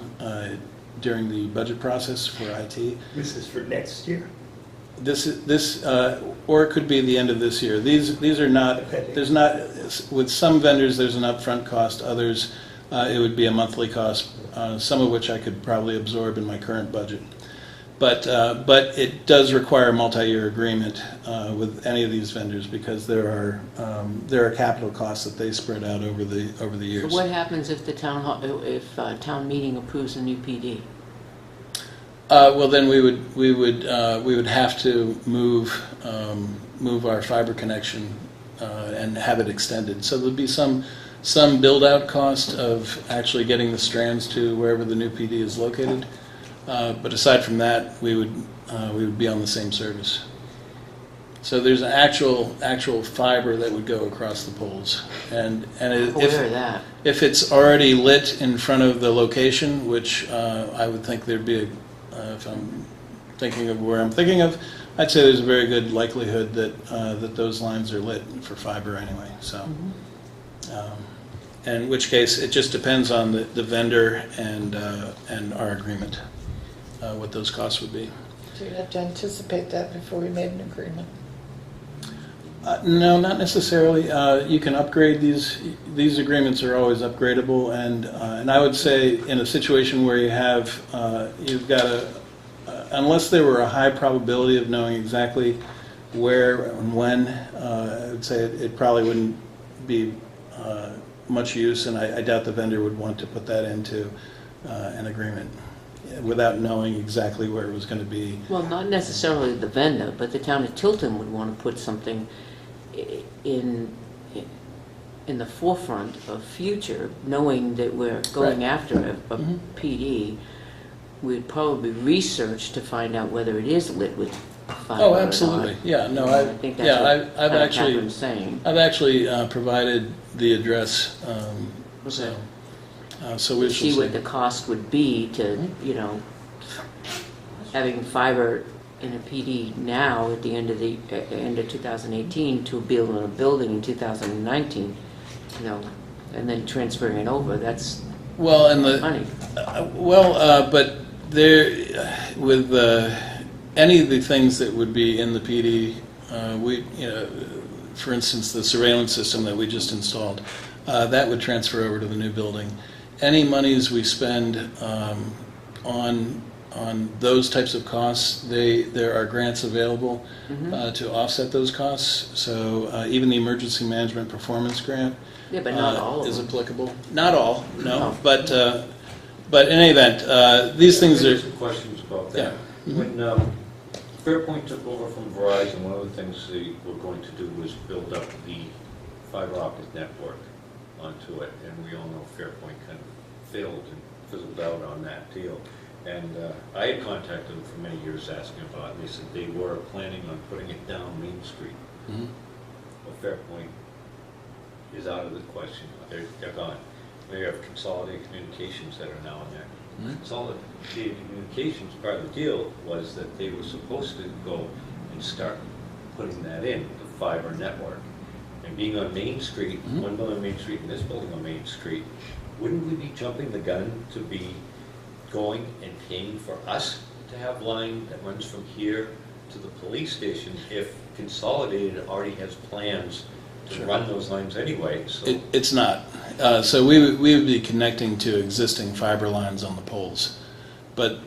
during the budget process for IT. This is for next year? Or it could be the end of this year. These are not. There's not. With some vendors, there's an upfront cost. Others, it would be a monthly cost. Some of which I could probably absorb in my current budget. But it does require a multi-year agreement with any of these vendors because there are capital costs that they spread out over the years. So what happens if the town meeting approves a new PD? Well, then we would have to move our fiber connection and have it extended. So there'd be some build-out cost of actually getting the strands to wherever the new PD is located. But aside from that, we would be on the same service. So there's an actual fiber that would go across the poles, and if it's already lit in front of the location, which I would think there'd be if I'm thinking of where I'm thinking of, I'd say there's a very good likelihood that those lines are lit for fiber anyway. So, in which case it just depends on the vendor and our agreement. What those costs would be. So you'd have to anticipate that before we made an agreement? No, not necessarily. You can upgrade these agreements are always upgradable, and I would say in a situation where you've got unless there were a high probability of knowing exactly where and when, I would say it probably wouldn't be much use, and I doubt the vendor would want to put that into an agreement without knowing exactly where it was going to be. Well, not necessarily the vendor, but the town of Tilton would want to put something in the forefront of future, knowing that we're going after a PD. We'd probably research to find out whether it is lit with fiber. Oh, absolutely. Yeah, no, I think that's what Catherine's saying. I've actually provided the address. So we shall see what the cost would be to, having fiber in a PD now at the end of 2018 to build a building in 2019, you know, and then transferring it over, that's Well, and money. but there, with any of the things that would be in the PD, for instance, the surveillance system that we just installed, that would transfer over to the new building. Any monies we spend on those types of costs, there are grants available to offset those costs. So even the Emergency Management Performance Grant Yeah, but not all of is them. applicable. Not all, no, Oh. but in any event, these things are. Some questions about that. Yeah. When Fairpoint took over from Verizon, one of the things they were going to do was build up the fiber optic network onto it, and we all know Fairpoint kind of failed and fizzled out on that deal. And I had contacted them for many years asking about it, and they said they were planning on putting it down Main Street. Well, Fairpoint is out of the question. They're gone. We have Consolidated Communications that are now in there. Consolidated Communications, part of the deal was that they were supposed to go and start putting that in, the fiber network. And being on Main Street, one building on Main Street and this building on Main Street, wouldn't we be jumping the gun to be going and paying for us to have line that runs from here to the police station if Consolidated already has plans to run those lines anyway? So It's not. So we would be connecting to existing fiber lines on the poles. But,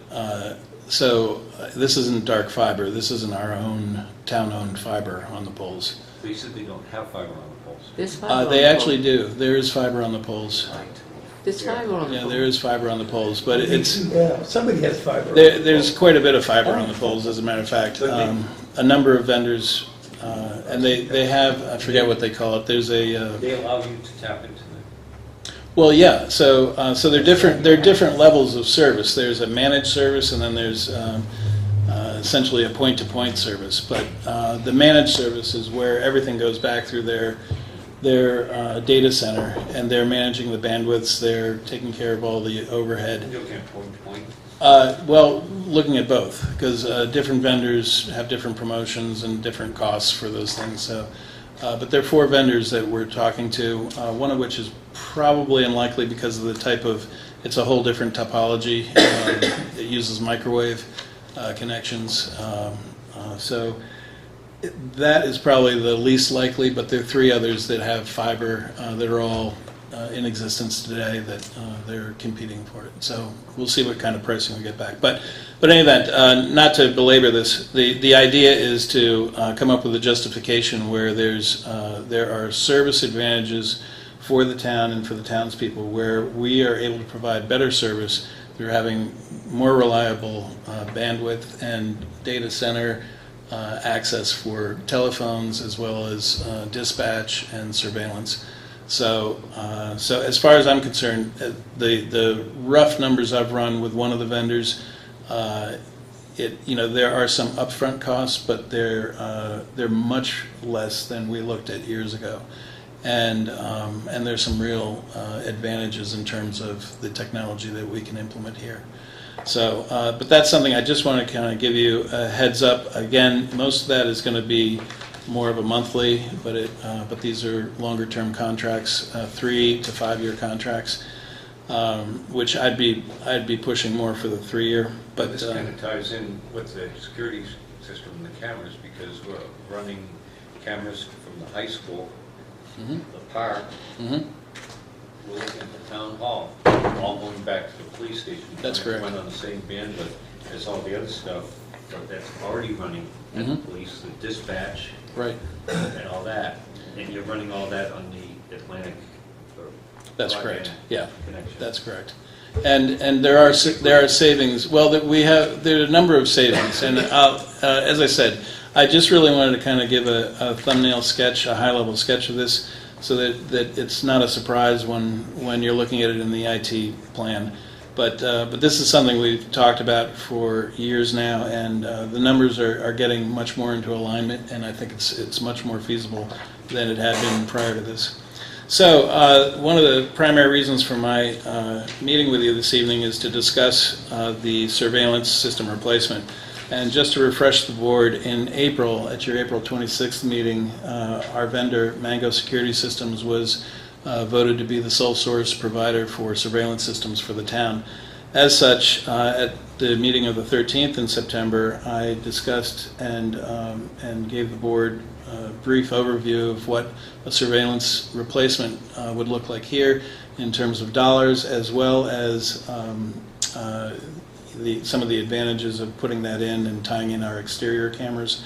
this isn't dark fiber. This isn't our own town-owned fiber on the poles. they said they don't have fiber on the poles. There's fiber on They the actually pole. do. There is fiber on the poles. There's fiber on the Yeah, pole. there is fiber on the poles, but it's, Yeah, somebody has fiber. there's quite a bit of fiber on the poles, as a matter of fact. A number of vendors, and they have, I forget what they call it, there's a, They allow you to tap into them. well, yeah, so they're different, there are different levels of service. There's a managed service, and then there's essentially a point-to-point service. But the managed service is where everything goes back through their data center, and they're managing the bandwidths, they're taking care of all the overhead. You can't point to point. Well, looking at both, because different vendors have different promotions and different costs for those things. So, but there are 4 vendors that we're talking to, one of which is probably unlikely because of the type of, it's a whole different topology. It uses microwave connections. So that is probably the least likely, but there are 3 others that have fiber that are all in existence today that they're competing for it. So we'll see what kind of pricing we get back. But in any event, not to belabor this, the idea is to come up with a justification where there are service advantages for the town and for the townspeople where we are able to provide better service through having more reliable bandwidth and data center access for telephones as well as dispatch and surveillance. So as far as I'm concerned, the rough numbers I've run with one of the vendors, there are some upfront costs, but they're much less than we looked at years ago, and there's some real advantages in terms of the technology that we can implement here. So, but that's something I just want to kind of give you a heads up. Again, most of that is going to be more of a monthly, but these are longer term contracts, 3 to 5 year contracts, which I'd be pushing more for the 3 year. But This kind of ties in with the security system and the cameras, because we're running cameras from the high school, the park, we're looking at the town hall, all going back to the police station. That's correct. Run on the same bandwidth as all the other stuff that's already running at the police, the dispatch, right. and all that, and you're running all that on the Atlantic. That's broadband correct. Yeah, connection. that's correct. And there are savings. Well, there are a number of savings, and as I said, I just really wanted to kind of give a thumbnail sketch, a high-level sketch of this, so that it's not a surprise when you're looking at it in the IT plan. But this is something we've talked about for years now, and the numbers are getting much more into alignment, and I think it's much more feasible than it had been prior to this. So one of the primary reasons for my meeting with you this evening is to discuss the surveillance system replacement. And just to refresh the board, in April, at your April 26th meeting, our vendor, Mango Security Systems, was voted to be the sole source provider for surveillance systems for the town. As such, at the meeting of the 13th in September, I discussed and gave the board a brief overview of what a surveillance replacement would look like here in terms of dollars, as well as some of the advantages of putting that in and tying in our exterior cameras.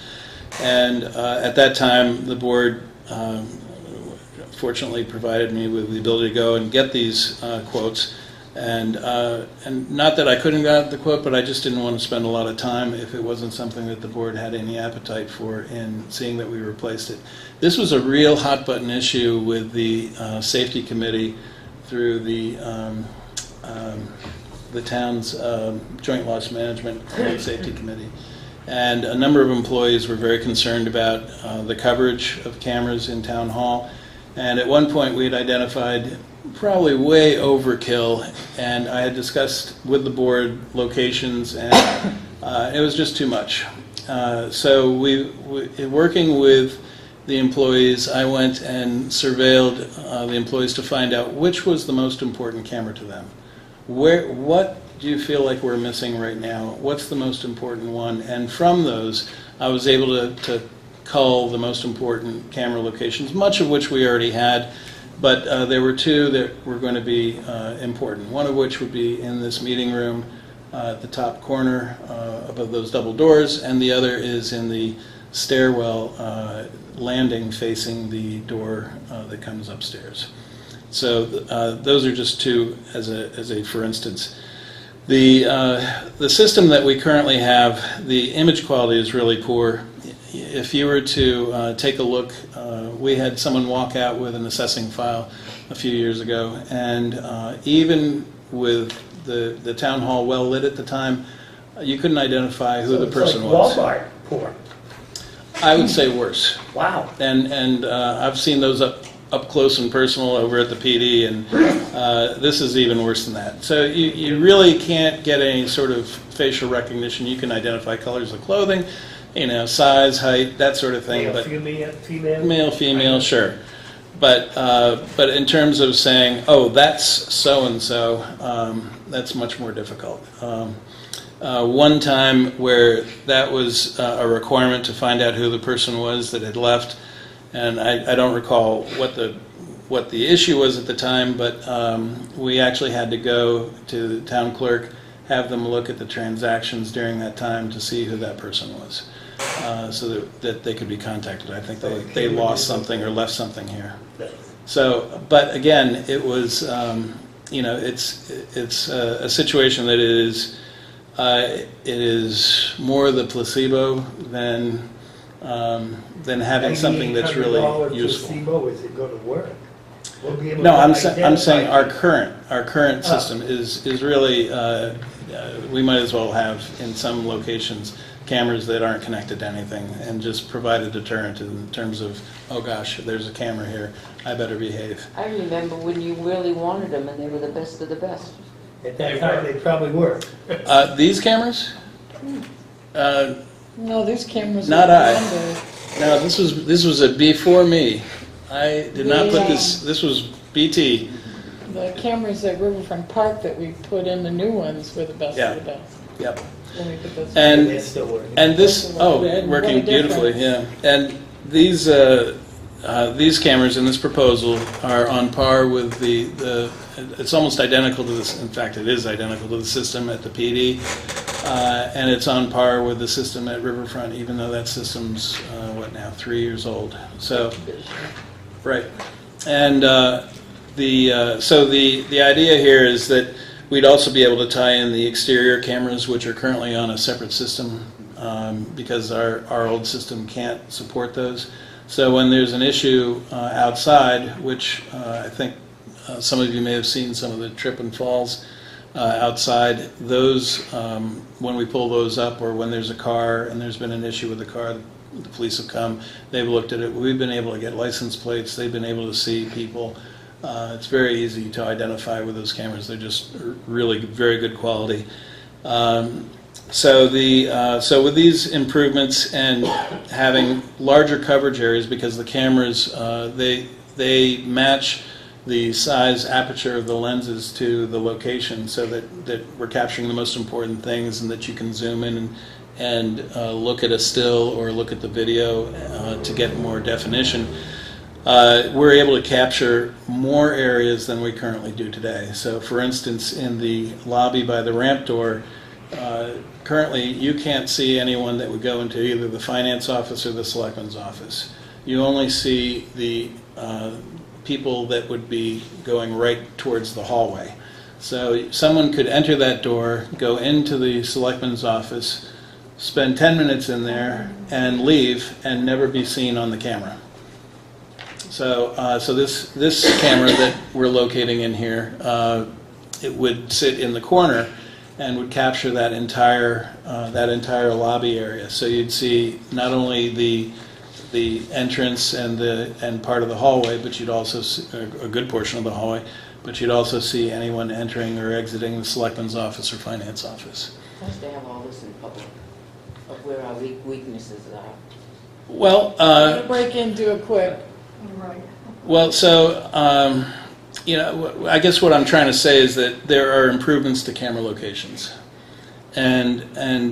And at that time, the board fortunately provided me with the ability to go and get these quotes. And not that I couldn't get the quote, but I just didn't want to spend a lot of time if it wasn't something that the board had any appetite for in seeing that we replaced it. This was a real hot button issue with the safety committee through the town's joint loss management and safety committee. And a number of employees were very concerned about the coverage of cameras in town hall. And at one point we had identified probably way overkill, and I had discussed with the board locations, and it was just too much. So working with the employees, I went and surveilled the employees to find out which was the most important camera to them. What do you feel like we're missing right now? What's the most important one? And from those, I was able to cull the most important camera locations, much of which we already had, but there were two that were going to be important, one of which would be in this meeting room at the top corner above those double doors, and the other is in the stairwell landing facing the door that comes upstairs. So those are just two as a for instance. The system that we currently have, the image quality is really poor. If you were to take a look, we had someone walk out with an assessing file a few years ago, and even with the town hall well lit at the time, you couldn't identify who the person was. Walmart poor. I would say worse. Wow. And I've seen those up close and personal over at the PD, and this is even worse than that. So you really can't get any sort of facial recognition. You can identify colors of clothing, size, height, that sort of thing. Male, but female? Male, female, sure. But in terms of saying, oh, that's so-and-so, that's much more difficult. One time where that was a requirement to find out who the person was that had left, and I don't recall what the issue was at the time, but we actually had to go to the town clerk, have them look at the transactions during that time to see who that person was, so that they could be contacted. I think they lost something or left something here. So, but again, it was, it's a situation that it is more the placebo than having something that's really useful. Placebo, is it going to work? We'll be able No, to I'm identify saying our people. current system is really we might as well have in some locations cameras that aren't connected to anything and just provide a deterrent in terms of, oh gosh, there's a camera here, I better behave. I remember when you really wanted them and they were the best of the best. At that time, they probably were. These cameras? No, these cameras. Not are I. longer. No, this was a before me. I did not put Yeah. this was BT. The cameras at Riverfront Park that we put in, the new ones, were the best Yeah. of the best. Yep. When we put those. And They're still working. And this, oh, What a working beautifully, yeah. difference. And these cameras in this proposal are on par with it's almost identical to this, in fact, it is identical to the system at the PD, and it's on par with the system at Riverfront, even though that system's, 3 years old. So, right. And so the idea here is that we'd also be able to tie in the exterior cameras, which are currently on a separate system, because our old system can't support those. So when there's an issue outside, which I think some of you may have seen some of the trip and falls outside, those, when we pull those up, or when there's a car and there's been an issue with the car, the police have come, they've looked at it, we've been able to get license plates, they've been able to see people. It's very easy to identify with those cameras. They're just really very good quality. So with these improvements and having larger coverage areas, because the cameras they match the size aperture of the lenses to the location, so that we're capturing the most important things, and that you can zoom in and look at a still or look at the video to get more definition. We're able to capture more areas than we currently do today. So, for instance, in the lobby by the ramp door, currently you can't see anyone that would go into either the finance office or the selectman's office. You only see the people that would be going right towards the hallway. So someone could enter that door, go into the selectman's office, spend 10 minutes in there, and leave, and never be seen on the camera. So this camera that we're locating in here, it would sit in the corner and would capture that entire lobby area. So you'd see not only the entrance and part of the hallway, but you'd also see a good portion of the hallway, but you'd also see anyone entering or exiting the selectman's office or finance office. It's nice to have all this in public, of where our weaknesses are. Well, Break into it quick. Right. well, so I guess what I'm trying to say is that there are improvements to camera locations, and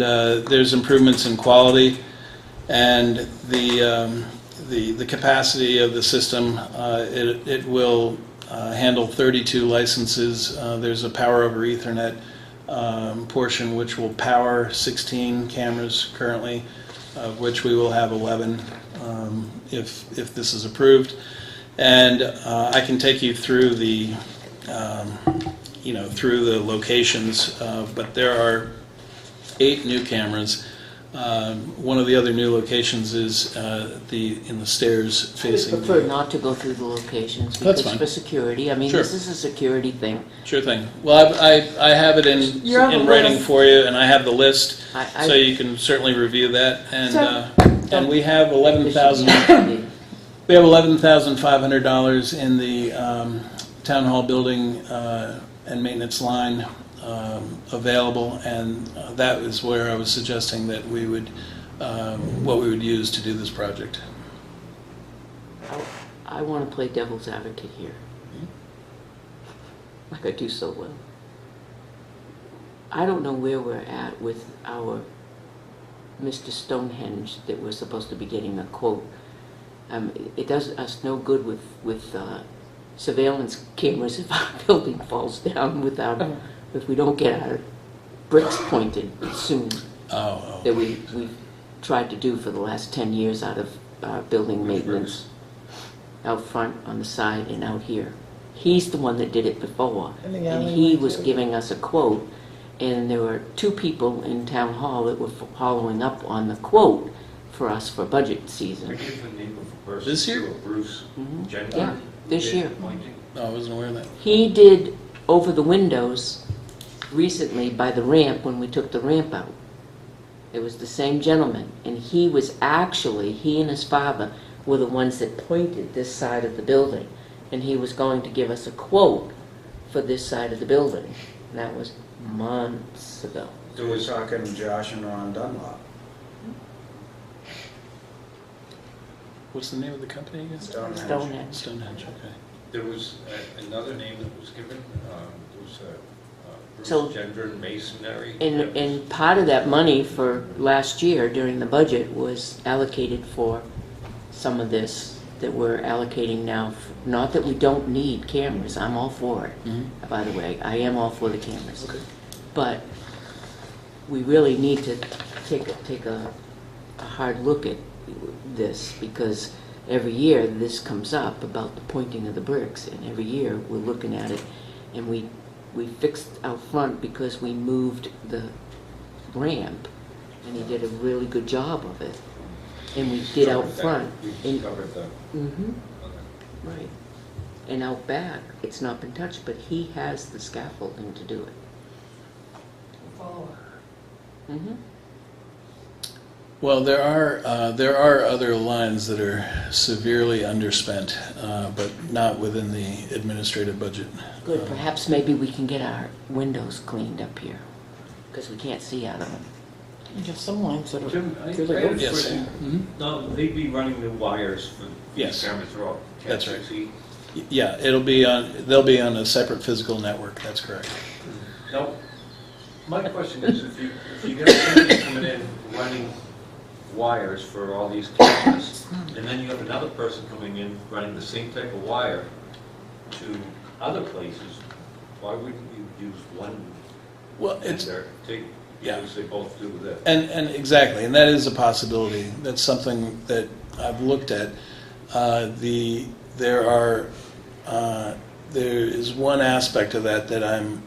there's improvements in quality, and the capacity of the system. It will handle 32 licenses. There's a power over Ethernet portion which will power 16 cameras currently, of which we will have 11 if this is approved. And I can take you through the through the locations, but there are 8 new cameras. One of the other new locations is in the stairs I would facing. prefer not to go through the locations That's because fine. for security, I mean, Sure. this is a security thing. Sure thing. Well, I have it You have in a writing list. for you, and I have the list, I- so you can certainly review that. And So- and we have we have $11,500 in the town hall building and maintenance line available, and that is where I was suggesting that we would what we would use to do this project. I want to play devil's advocate here, like I do so well. I don't know where we're at with our Mr. Stonehenge that we're supposed to be getting a quote. It does us no good with surveillance cameras if our building falls down if we don't get our bricks pointed soon. Oh. That we've tried to do for the last 10 years out of building maintenance, out front, on the side, and out here. He's the one that did it before, In the and alleyway, he was too. giving us a quote, and there were 2 people in town hall that were following up on the quote for us for budget season. We gave the name of a person. This year? to a Bruce Mhm. Gender. Yeah, this did year. appointing. No, I wasn't aware of that. He did over the windows recently by the ramp when we took the ramp out. It was the same gentleman, and he and his father were the ones that pointed this side of the building, and he was going to give us a quote for this side of the building, and that was months ago. So we're talking Josh and Ron Dunlop. What's the name of the company again? Stonehenge. Stonehenge. Okay. There was another name that was given, there was So- Bruce Gender Masonry. And part of that money for last year during the budget was allocated for some of this that we're allocating now. Not that we don't need cameras, I'm all for it, by the way. I am all for the cameras. Okay. But we really need to take a hard look at this, because every year this comes up about the pointing of the bricks, and every year we're looking at it, and we fixed out front because we moved the ramp, and he did a really good job of it. And we did out front. We and- covered the, Mhm, right. And out back, it's not been touched, but he has the scaffolding to do it. Follow up. Mhm. Well, there are other lines that are severely underspent, but not within the administrative budget. Good, perhaps maybe we can get our windows cleaned up here. because we can't see out of them. You have some lines that are Jim, I really have a good. Yes. question. Mhm. No, they'd be running the wires for Yes. these cameras throughout. That's right. See? Yeah, they'll be on a separate physical network, that's correct. Now, my question is, if you got somebody coming in running wires for all these cameras, and then you have another person coming in running the same type of wire to other places, why wouldn't you use one Well, it's, vendor to, Yeah. because they both do this? and exactly, and that is a possibility. That's something that I've looked at. There is one aspect of that that I'm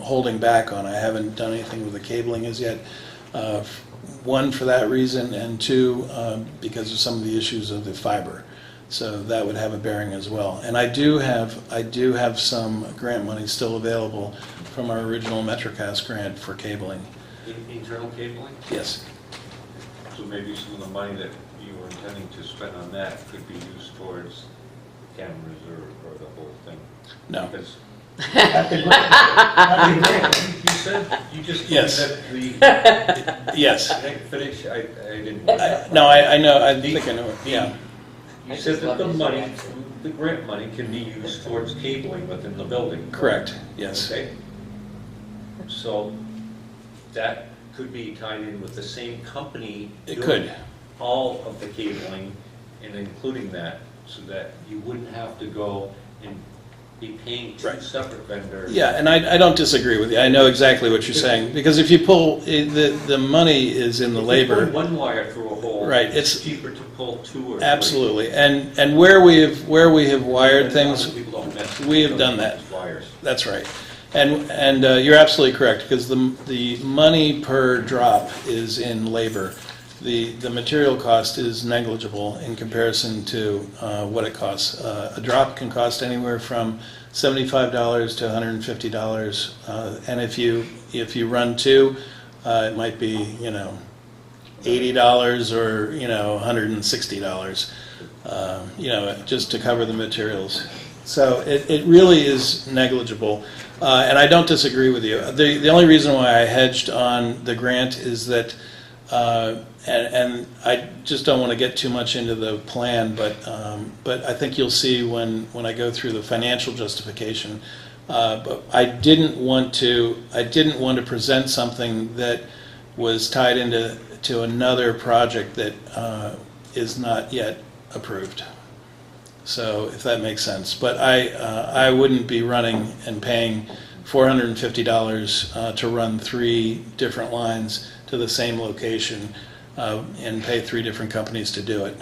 holding back on. I haven't done anything with the cabling as yet. One, for that reason, and two, because of some of the issues of the fiber. So that would have a bearing as well. And I do have some grant money still available from our original MetroCast grant for cabling. Internal cabling? Yes. So maybe some of the money that you were intending to spend on that could be used towards cameras or the whole thing? No. Because At the grant. you said, you just told me Yes. that the, Yes. can I finish? I didn't. No, I know. I think I know it. Yeah. You said that the money, the grant money can be used towards cabling within the building. Correct. Yes. Okay? So that could be tied in with the same company. It doing could. all of the cabling and including that, so that you wouldn't have to go and be paying two Right. separate vendors. Yeah, and I don't disagree with you. I know exactly what you're saying, because if you pull, the money is in the If you labor. put one wire through a hole, Right, it's it's- cheaper to pull two or three. Absolutely, and where we have wired And things, people don't mess with we have those done that. Wires. that's right. And you're absolutely correct, because the money per drop is in labor. The material cost is negligible in comparison to what it costs. A drop can cost anywhere from $75 to $150, and if you run two, it might be $80 or $160, just to cover the materials. So it really is negligible, and I don't disagree with you. The only reason why I hedged on the grant is that, and I just don't want to get too much into the plan, but I think you'll see when I go through the financial justification. But I didn't want to present something that was tied into another project that is not yet approved. So if that makes sense, but I wouldn't be running and paying $450 to run 3 different lines to the same location and pay 3 different companies to do it.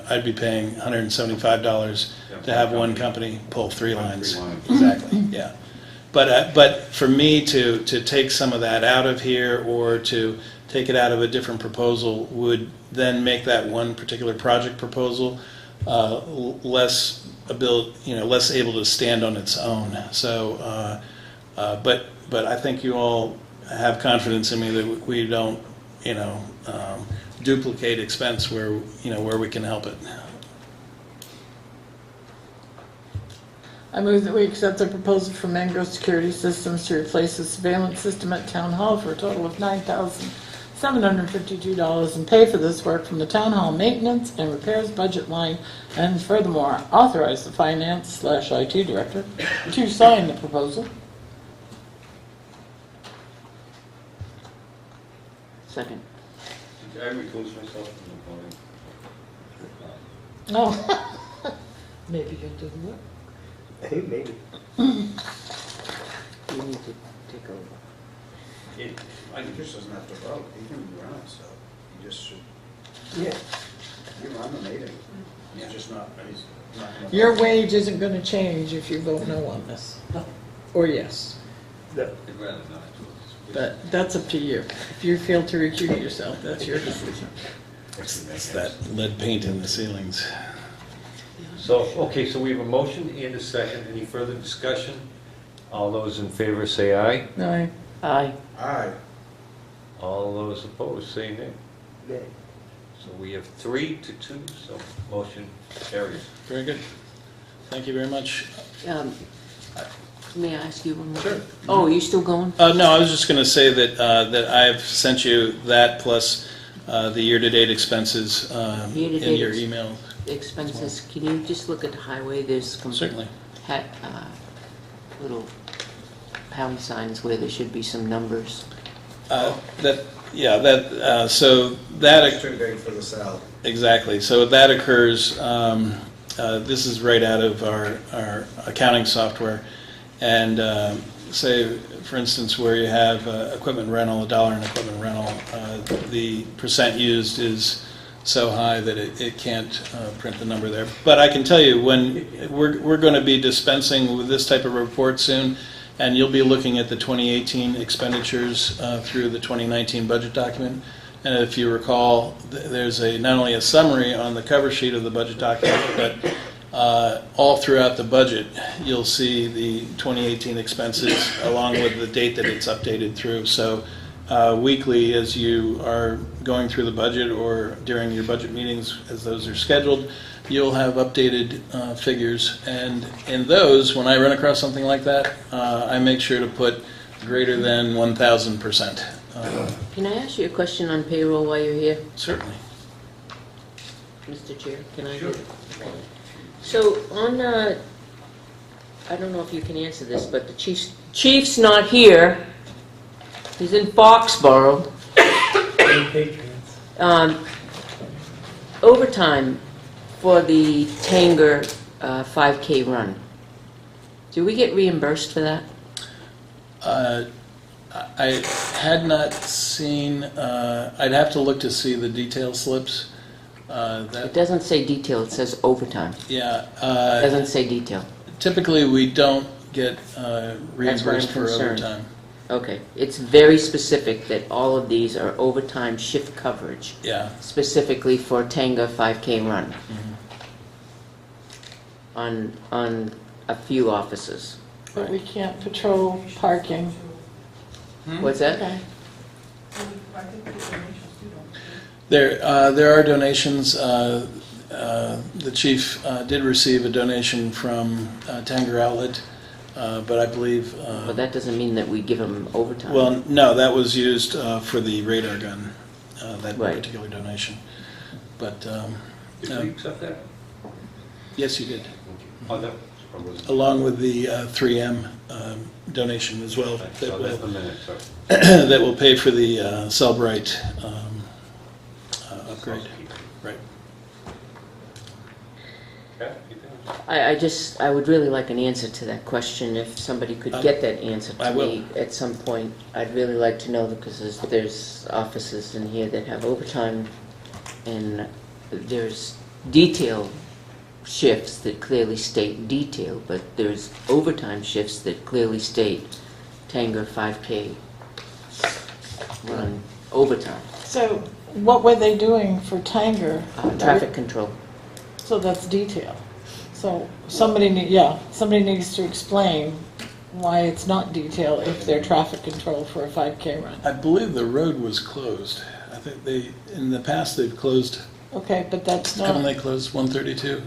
I'd be paying $175 to have one company pull 3 lines. Exactly. Yeah. But for me to take some of that out of here or to take it out of a different proposal would then make that one particular project proposal less able to stand on its own. So, but I think you all have confidence in me that we don't, duplicate expense where we can help it. I move that we accept the proposal from Mango Security Systems to replace the surveillance system at Town Hall for a total of $9,752 and pay for this work from the Town Hall Maintenance and Repairs budget line, and furthermore, authorize the Finance/IT Director to sign the proposal. Second. Did I recluse myself from the voting? Oh, maybe you did what? Maybe. You need to take over. He just doesn't have to vote, he can run it, so he just should, Yeah. you run the meeting. He's just not, he's not gonna. Your vote. wage isn't going to change if you vote no on this, or yes. I'd rather not. But that's up to you. If you feel to recuse yourself, that's your decision. It's that lead paint in the ceilings. So, okay, so we have a motion and a second. Any further discussion? All those in favor say aye. No, Aye. Aye. All those opposed say nay. Yeah. So we have 3-2, so motion carries. Very good. Thank you very much. May I ask you one more? Sure. Oh, are you still going? No, I was just going to say that that I've sent you that plus the year-to-date expenses in Year-to-date your email. Expenses, can you just look at the highway? There's Certainly. little pound signs where there should be some numbers. So that It's too big for the cell. exactly. So that occurs. This is right out of our accounting software, and say, for instance, where you have equipment rental, $1 in equipment rental, the percent used is so high that it can't print the number there. But I can tell you, when we're going to be dispensing with this type of report soon, and you'll be looking at the 2018 expenditures through the 2019 budget document. And if you recall, there's not only a summary on the cover sheet of the budget document, but all throughout the budget, you'll see the 2018 expenses along with the date that it's updated through. So weekly, as you are going through the budget or during your budget meetings, as those are scheduled, you'll have updated figures. And in those, when I run across something like that, I make sure to put greater than 1,000%. Can I ask you a question on payroll while you're here, Certainly. Mr. Chair? Can I? Sure. So on, I don't know if you can answer this, but the chief's not here. He's in Foxborough. Overtime for the Tanger 5K run. Do we get reimbursed for that? I had not seen, I'd have to look to see the detail slips. It doesn't say detail, it says overtime. Yeah. It doesn't say detail. Typically, we don't get reimbursed for concerned. overtime. Okay, it's very specific that all of these are overtime shift coverage, Yeah. specifically for Tanger 5K run on a few offices. But we can't patrol parking. What's that? Okay. I think the donations too, don't they? There are donations. The chief did receive a donation from Tanger Outlet, but I believe. But that doesn't mean that we give them overtime. Well, no, that was used for the radar gun. That Right. particular donation. But Did we accept that? yes, you did. Oh, that was... Along with the 3M donation as well. So that's the minute, sorry. That will pay for the Cellbrite upgrade. Right. Okay, you think? I would really like an answer to that question. If somebody could get that answer I to will. me at some point, I'd really like to know, because there's offices in here that have overtime, and there's detail shifts that clearly state detail, but there's overtime shifts that clearly state Tanger 5K run overtime, So what were they doing for Tanger? traffic control. So that's detail. So somebody needs to explain why it's not detail if they're traffic control for a 5K run. I believe the road was closed. I think in the past, they've closed, Okay, but that's haven't not, they closed 132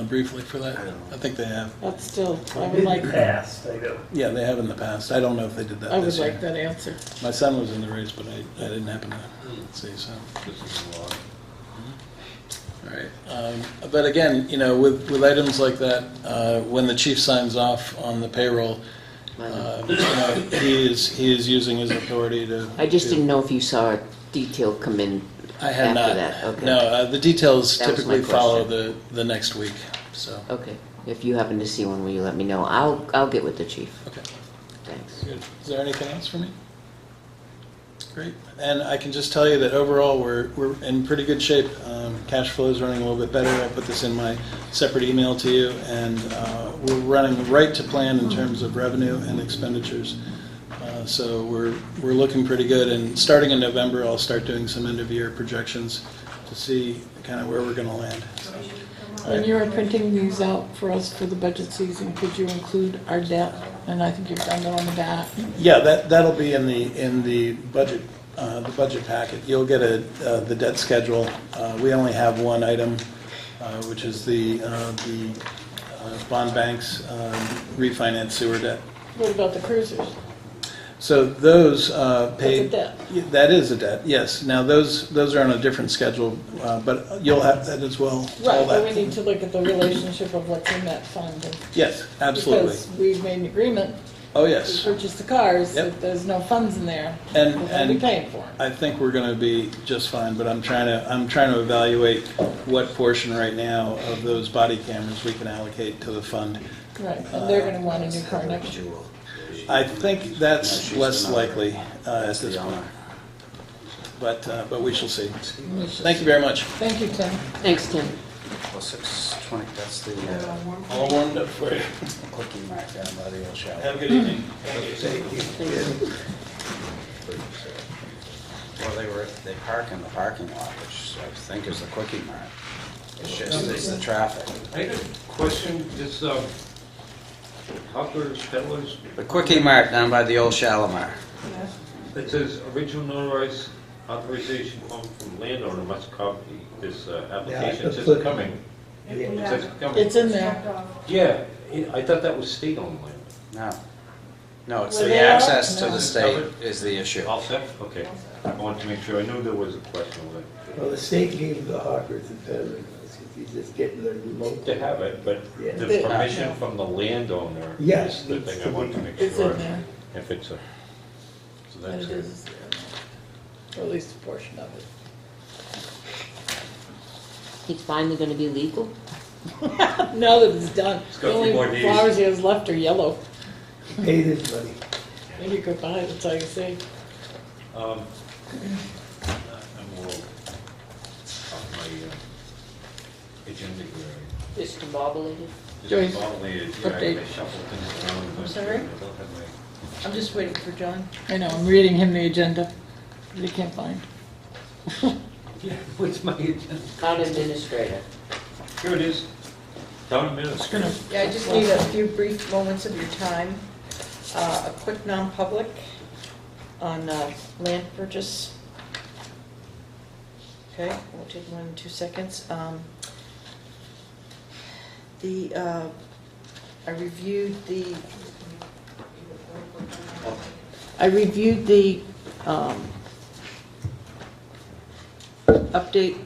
briefly for that? I think they have. that's still, I would like, Past, I know. Yeah, they have in the past. I don't know if they did that I would this year. like that answer. My son was in the race, but I didn't happen to see, so. This is a lot. All right. But again, with items like that, when the chief signs off on the payroll, he is using his authority to. I just didn't know if you saw a detail come in I had after not. that. Okay. No, the details That was my typically follow question. the next week. So. Okay. If you happen to see one, will you let me know? I'll get with the chief. Okay. Thanks. Good. Is there anything else for me? Great. And I can just tell you that overall we're in pretty good shape. Cash flow is running a little bit better. I put this in my separate email to you, and we're running right to plan in terms of revenue and expenditures. So we're looking pretty good. And starting in November, I'll start doing some end of year projections to see kind of where we're going to land. So, When you are printing these out for us for the budget season, could you include our debt? And I think you've done that on the back. yeah, that'll be in the budget packet. You'll get the debt schedule. We only have one item, which is the bond bank's refinance sewer debt. What about the cruisers? So those That's a paid. debt. That is a debt, yes. Now, those are on a different schedule, but you'll have that as well. all Right, but that. we need to look at the relationship of what's in that fund. And- Yes, absolutely. Because we've made an agreement Oh, to yes. purchase the cars, Yep. if there's no funds in there, And- we're gonna be and- paying for them. I think we're going to be just fine, but I'm trying to evaluate what portion right now of those body cameras we can allocate to the fund. Right, and they're gonna want a new car next year. I think that's less likely at this point. But we shall see. Thank you very much. Thank you, Tim. Thanks, Tim. Well, 6:20, that's the All warmed up for you. cookie mark down by the old shop. Have a good evening. Well, they park in the parking lot, which I think is the quickie mart. It's the traffic. I had a question, this, hawkers, peddlers, The quickie mart down by the old Shalimar. Yes. it says original notarized authorization form from landowner must copy this application, it says coming. It says coming. It's in there. Yeah, I thought that was state owned land. No. No, it's Well, the they are? access to No. the state is the issue. All set? Okay. I wanted to make sure, I knew there was a question with Well, the state gave the hawkers and peddlers, he's just getting the remote. it. To have it, but Yeah. the They- permission from the landowner Yes, is the thing I want to make It's sure. in there, If it's a, so and that's it it. is, or at least a portion of it. It's finally gonna be legal? Now that it's done, It's the got a only few more days. flowers he has left are yellow. Paid his money. Maybe you could buy it, that's all you say. I'm a little off my agenda here. Discombobulated? Joyce, Just violated, update. I shuffled things around. I'm sorry? I don't have I'm just waiting for John. I know, I'm reading him the agenda that he can't find. my, yeah, what's my agenda? Town administrator. Here it is. Town administrator. Yeah, I just need a few brief moments of your time. A quick non-public on land purchase. Okay, we'll take 1 or 2 seconds. I reviewed the update,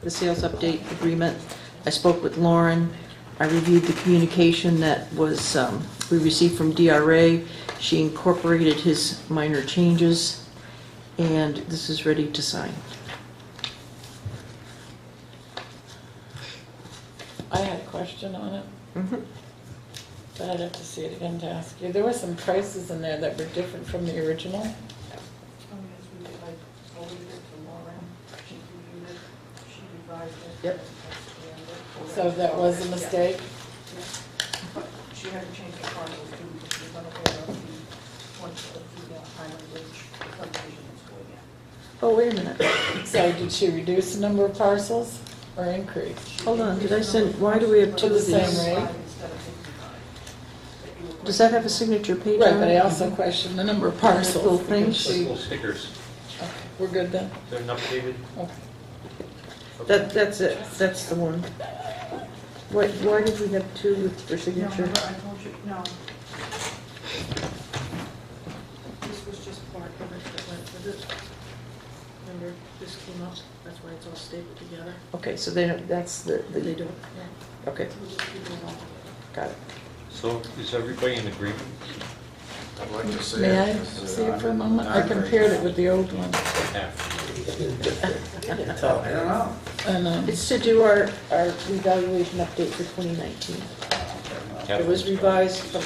the sales update agreement. I spoke with Lauren. I reviewed the communication that was, we received from DRA. She incorporated his minor changes, and this is ready to sign. I had a question on it, Mhm. but I'd have to see it again to ask you. There were some prices in there that were different from the original. Oh, yes, we did, I forwarded it to Lauren, she reviewed it, she revised it. Yep. So that was a mistake? But she had to change the parcels too, because she was unaware of the one of the Highland Ridge subdivision that's going in. Oh, wait a minute. So did she reduce the number of parcels or increase? Hold on, did I send, why do we have To two the of same these? rate? Instead of 55. Does that have a signature page Right, on but I it? also questioned the number of Little parcels. things. because she- Little stickers. Okay, we're good then? They're updated. Okay. That's it, that's the one. Why did we have two for No, signature? remember, I told you, no. This was just part of it that went with it. Remember, this came up, that's why it's all stapled together. Okay, so they don't, that's the, They do it, yeah. okay, We'll just keep it all. got it. So is everybody in agreement? I'd like to see it. May I see it for a moment? I compared it with the old one. Half. I don't know. And, It's to do our revaluation update for 2019. It was revised from,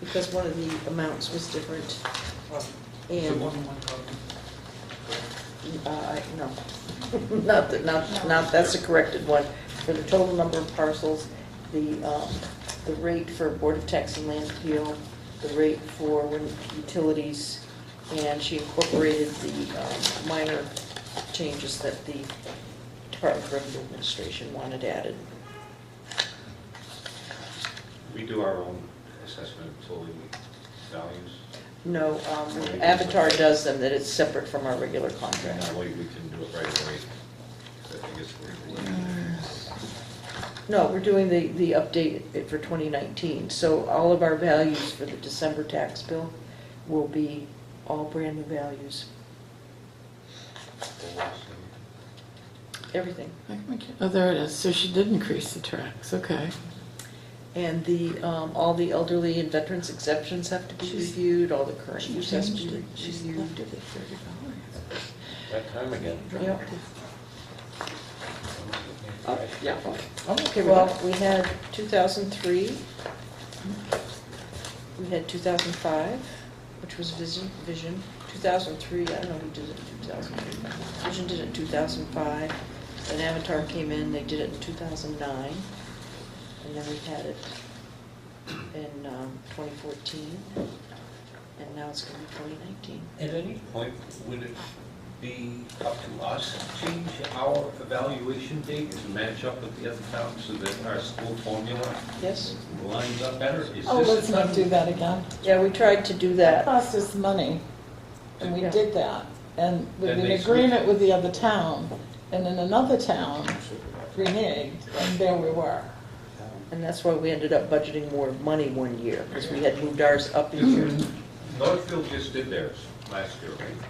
because one of the amounts was different. And, no, not, that's the corrected one. For the total number of parcels, the rate for Board of Tax and Land Appeal, the rate for utilities, and she incorporated the minor changes that the Department of Revenue Administration wanted added. We do our own assessment totally values. No, Avatar does them, that it's separate from our regular contract. That way we can do it right away. I guess we're. No, we're doing the update for 2019. So all of our values for the December tax bill will be all brand new values, everything. Oh, there it is. So she did increase the tracks, okay. And all the elderly and veterans exemptions have to be reviewed, all the current use has to be She's reviewed. left it at $30. That time again. Yep. Yeah. I'm okay with Well, that. we had 2003, we had 2005, which was Vision. 2003, I don't know who did it in 2003. Vision did it in 2005. Then Avatar came in, they did it in 2009. And then we had it in 2014. And now it's going to be 2019. At any point, would it be up to us to change our evaluation date to match up with the other towns so that our school formula Yes? lines up better? Is Oh, this let's the not time? do that again. Yeah, we tried to do That that. cost us money, and we Yeah. did that. And with Then an they agreement with the other town, and in another town reneged, and there we were. And that's why we ended up budgeting more money one year, because we had moved ours up a year. Northfield just did theirs last year, right?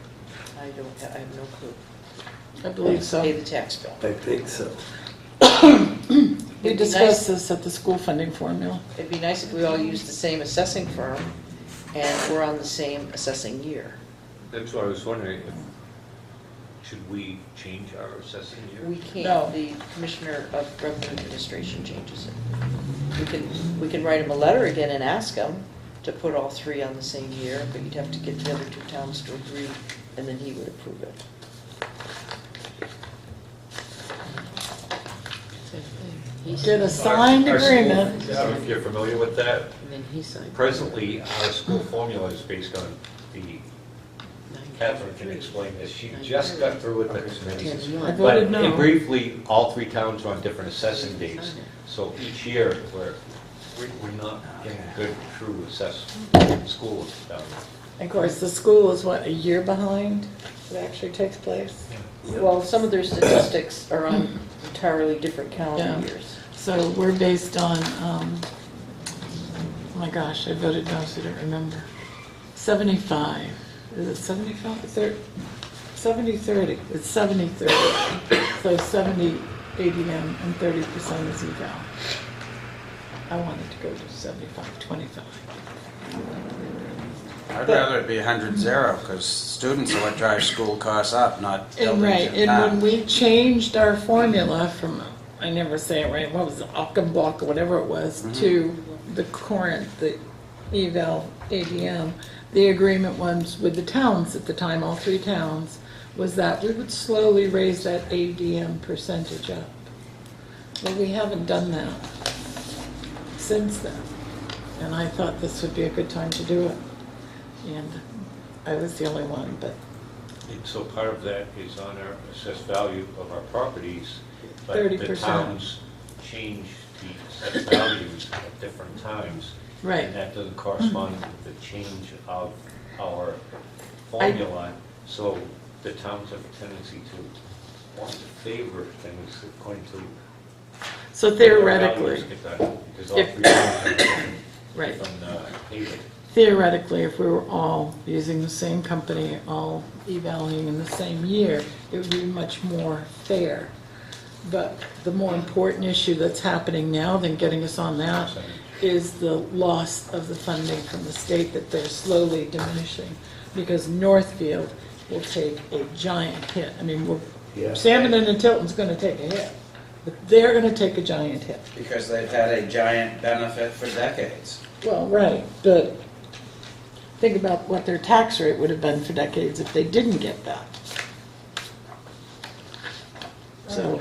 I have no clue. I believe Pay so. the tax bill. I think so. We It'd be discussed nice- this at the school funding formula. It'd be nice if we all used the same assessing firm and we're on the same assessing year. That's what I was wondering, if, should we change our assessing year? We can't, No. the Commissioner of Revenue Administration changes it. We can write him a letter again and ask him to put all three on the same year, but you'd have to get the other two towns to agree, and then he would approve it. He Did a signed, signed Our school- agreement. I don't know if you're familiar with that. and then he signed. Presently, our school formula is based on the, Catherine can explain this, she just got through with the committee. 10-1. I voted But no. briefly, all three towns are on different assessing dates. So each year, we're not getting good, true schools down there. Of course, the school is what, a year behind it actually takes place? Well, some of their statistics are on entirely different calendar Yeah. years. So we're based on, oh my gosh, I voted no, so I don't remember. 75. Is it 75? Is there 70-30? It's 70-30. So 70 ADM and 30% is eval. I wanted to go to 75-25. I'd rather it be 100-0, because students are what drive school costs up, not And buildings right, in and when town. we changed our formula from, I never say it right, what was it, Ockenblock or whatever it was, to the current, the eval ADM, the agreement was with the towns at the time, all three towns, was that we would slowly raise that ADM percentage up. Well, we haven't done that since then, and I thought this would be a good time to do it. And I was the only one, but And so part of that is on our assessed value of our properties, but 30%. the towns change the assessed values at different times. right. And that doesn't correspond with the change of our formula. So the towns have a tendency to want to favor things according to. So their theoretically, values get done, because all if- three towns have right. different payment. Theoretically, if we were all using the same company, all evaluating in the same year, it would be much more fair. But the more important issue that's happening now than getting us on that is the loss of the funding from the state that they're slowly diminishing. Because Northfield will take a giant hit. I mean, Yeah. Salmon and Tilton's gonna take a hit, but they're gonna take a giant hit. Because they've had a giant benefit for decades. Well, right, but think about what their tax rate would have been for decades if they didn't get that. So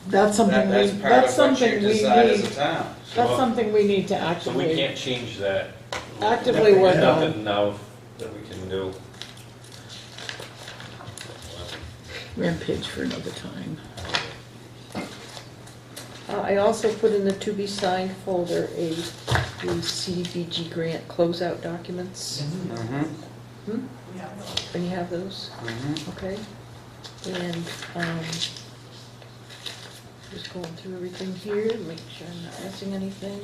that's something we, That's part that's of what you something we decide as a need, town. that's something we need to So we actively, can't change that. Actively work There's on. nothing now that we can do. rampage for another time. I also put in the to-be-signed folder the CDBG grant closeout documents. Mhm, And you have those? mhm. Okay. And Just going through everything here, make sure I'm not missing anything.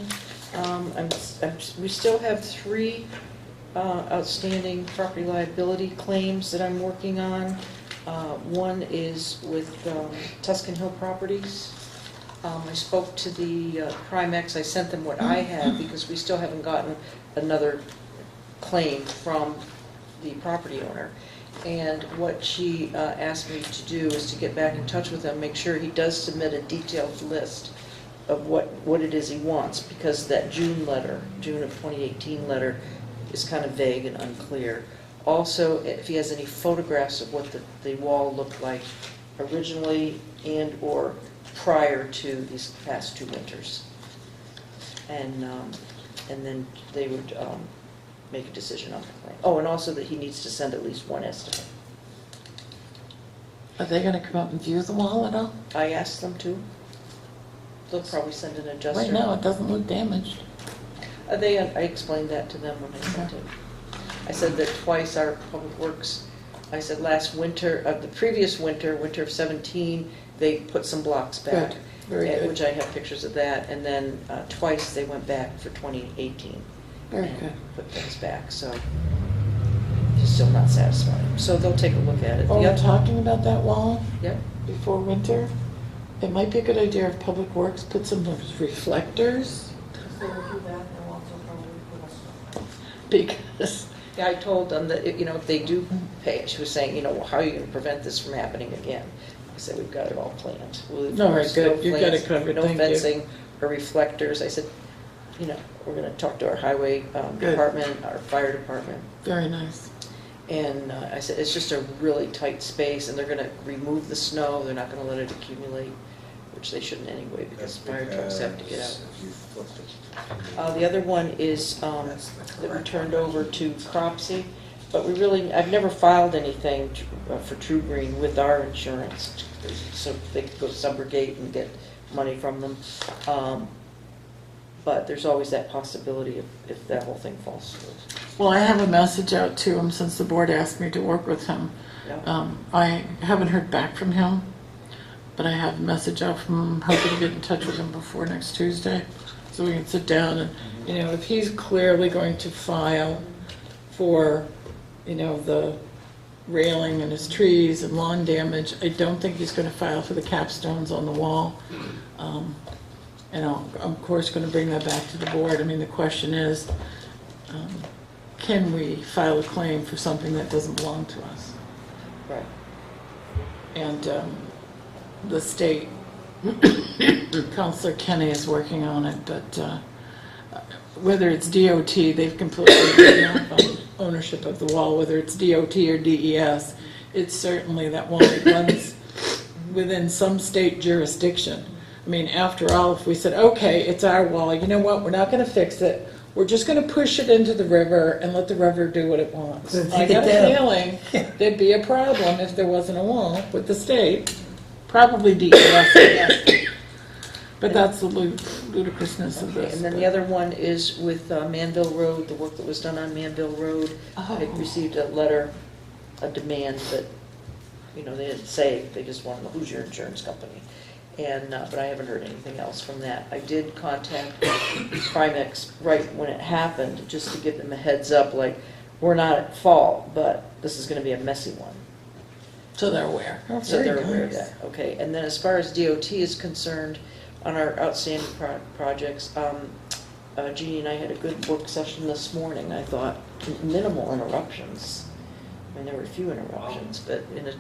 We still have 3 outstanding property liability claims that I'm working on. One is with Tuscan Hill Properties. I spoke to the Primex, I sent them what I had because we still haven't gotten another claim from the property owner. And what she asked me to do is to get back in touch with him, make sure he does submit a detailed list of what it is he wants, because that June of 2018 letter is kind of vague and unclear. Also, if he has any photographs of what the wall looked like originally and or prior to these past 2 winters. And then they would make a decision on the claim. Oh, and also that he needs to send at least 1 estimate. Are they gonna come out and view the wall at all? I asked them to. They'll probably send an adjuster. Right now, it doesn't look damaged. I explained that to them when I sent it. I said that twice our Public Works, I said last winter, the previous winter of 17, they put some blocks back. Good, very good. Which I have pictures of that, and then twice they went back for 2018. Very and good. put things back, so he's still not satisfied. So they'll take a look at it. Oh, The we're other- talking about that wall Yep. before winter? It might be a good idea if Public Works put some of those reflectors, If they will do that, they'll also probably put us. because, Yeah, I told them that, if they do pay, she was saying, how are you going to prevent this from happening again? I said, we've got it all planned. All right, good. You've got it covered. No Thank you. fencing or reflectors. I said, we're going to talk to our highway Good. department, our fire department. very nice. And I said, it's just a really tight space, and they're going to remove the snow. They're not going to let it accumulate, which they shouldn't anyway, because fire trucks have to get out. The other one is that we turned over to Cropsey, but I've never filed anything for True Green with our insurance, so they could go subrogate and get money from them. But there's always that possibility if that whole thing falls through. Well, I have a message out to him since the board asked me to work with him. Yeah. I haven't heard back from him, but I have a message out from him, hoping to get in touch with him before next Tuesday, so we can sit down and, if he's clearly going to file for, the railing and his trees and lawn damage, I don't think he's going to file for the capstones on the wall. And I'm of course going to bring that back to the board. I mean, the question is, can we file a claim for something that doesn't belong to us? Right. And the state, Counselor Kenny is working on it, but whether it's DOT, they've completely given up on ownership of the wall, whether it's DOT or DES, it's certainly that wall that runs within some state jurisdiction. I mean, after all, if we said, okay, it's our wall, you know what, we're not going to fix it, we're just going to push it into the river and let the river do what it wants. Then I take it got a down. feeling there'd be a problem if there wasn't a wall with the state, probably DES. But that's the ludicrousness of Okay, this. and then the other one is with Manville Road, the work that was done on Manville Road. I Oh. received a letter, a demand, but, they didn't say, they just wanted to know who's your insurance company. And, but I haven't heard anything else from that. I did contact Primex right when it happened, just to give them a heads up, like, we're not at fault, but this is gonna be a messy one. So they're aware. Oh, So very they're aware of nice. that, okay. And then as far as DOT is concerned, on our outstanding projects, Jeannie and I had a good work session this morning, I thought, minimal interruptions. I mean, there were a few interruptions, but in a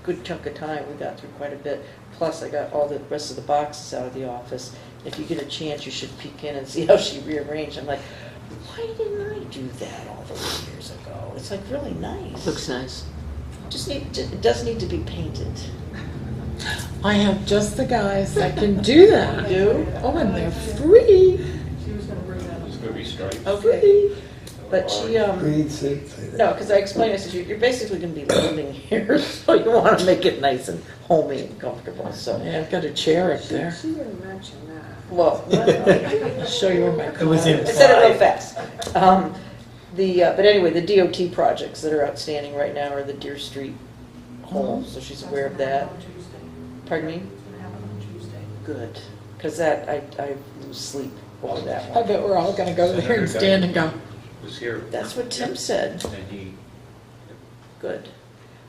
good chunk of time, we got through quite a bit. Plus, I got all the rest of the boxes out of the office. If you get a chance, you should peek in and see how she rearranged. I'm like, why didn't I do that all those years ago? It's like really nice. Looks nice. It does need to be painted. I have just the guys that can do that. You do? Oh, and they're free. She was gonna bring that up. It's going to be striped. Okay. Free. But she, Green seats. no, because I explained, I said, you're basically going to be living here, so you want to make it nice and homey and comfortable, so. Yeah, I've got a chair up there. She didn't mention that. Well, I'll show you where my It was car in- is. I said it real fast. But anyway, the DOT projects that are outstanding right now are the Deer Street hole, so she's aware of that. On Tuesday. Pardon me? It's gonna happen on Tuesday. Good, because that, I lose sleep over that I one. bet we're all gonna go there and stand and go, Was here, That's what Tim said. and he, Good.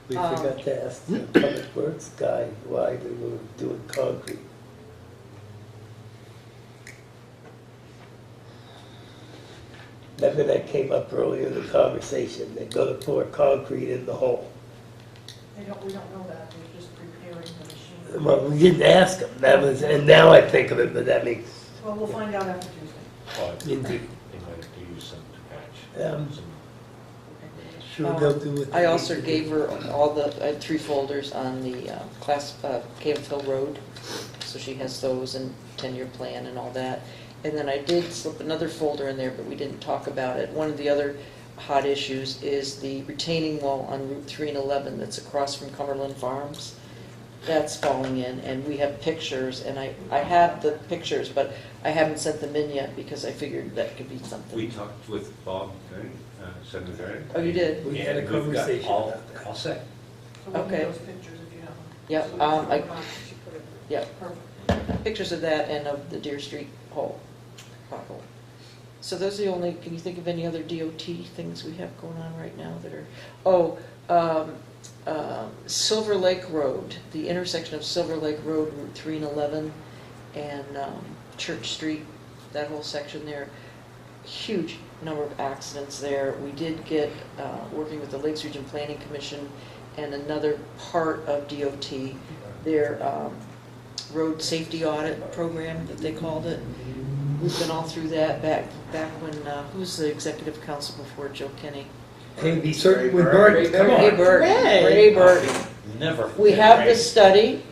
We forgot to ask the public works guy why they were doing concrete. Remember that came up earlier in the conversation, they're gonna pour concrete in the hole. We don't know that, we're just preparing the machine. Well, we didn't ask them, that was, and now I think of it, but that makes, Well, we'll find out after Tuesday. well, indeed, they might have to use some to patch. Um, some- sure they'll do what they I need also to do. gave her all the, I had 3 folders on the Cave Hill Road, so she has those and 10-year plan and all that. And then I did slip another folder in there, but we didn't talk about it. One of the other hot issues is the retaining wall on Route 3 and 11 that's across from Cumberland Farms. That's falling in, and we have pictures, and I have the pictures, but I haven't sent them in yet because I figured that could be We something. talked with Bob, Secretary. Oh, you did? We had a And we've got conversation all- about that. All set. So we'll Okay. get those pictures if you have them. Yep, So we can put them on. Yep, Perfect. pictures of that and of the Deer Street hole, pothole. So those are the only, can you think of any other DOT things we have going on right now that are, Silver Lake Road, the intersection of Silver Lake Road, Route 3 and 11, and Church Street, that whole section there, huge number of accidents there. We did get, working with the Lakes Region Planning Commission and another part of DOT, their road safety audit program that they called it. We've been all through that back when, who's the executive council before Joe Kenny? Hey, be certain with Ray Bert, come Ray on. Burt, Ray. Ray Burt. Never. We have the study.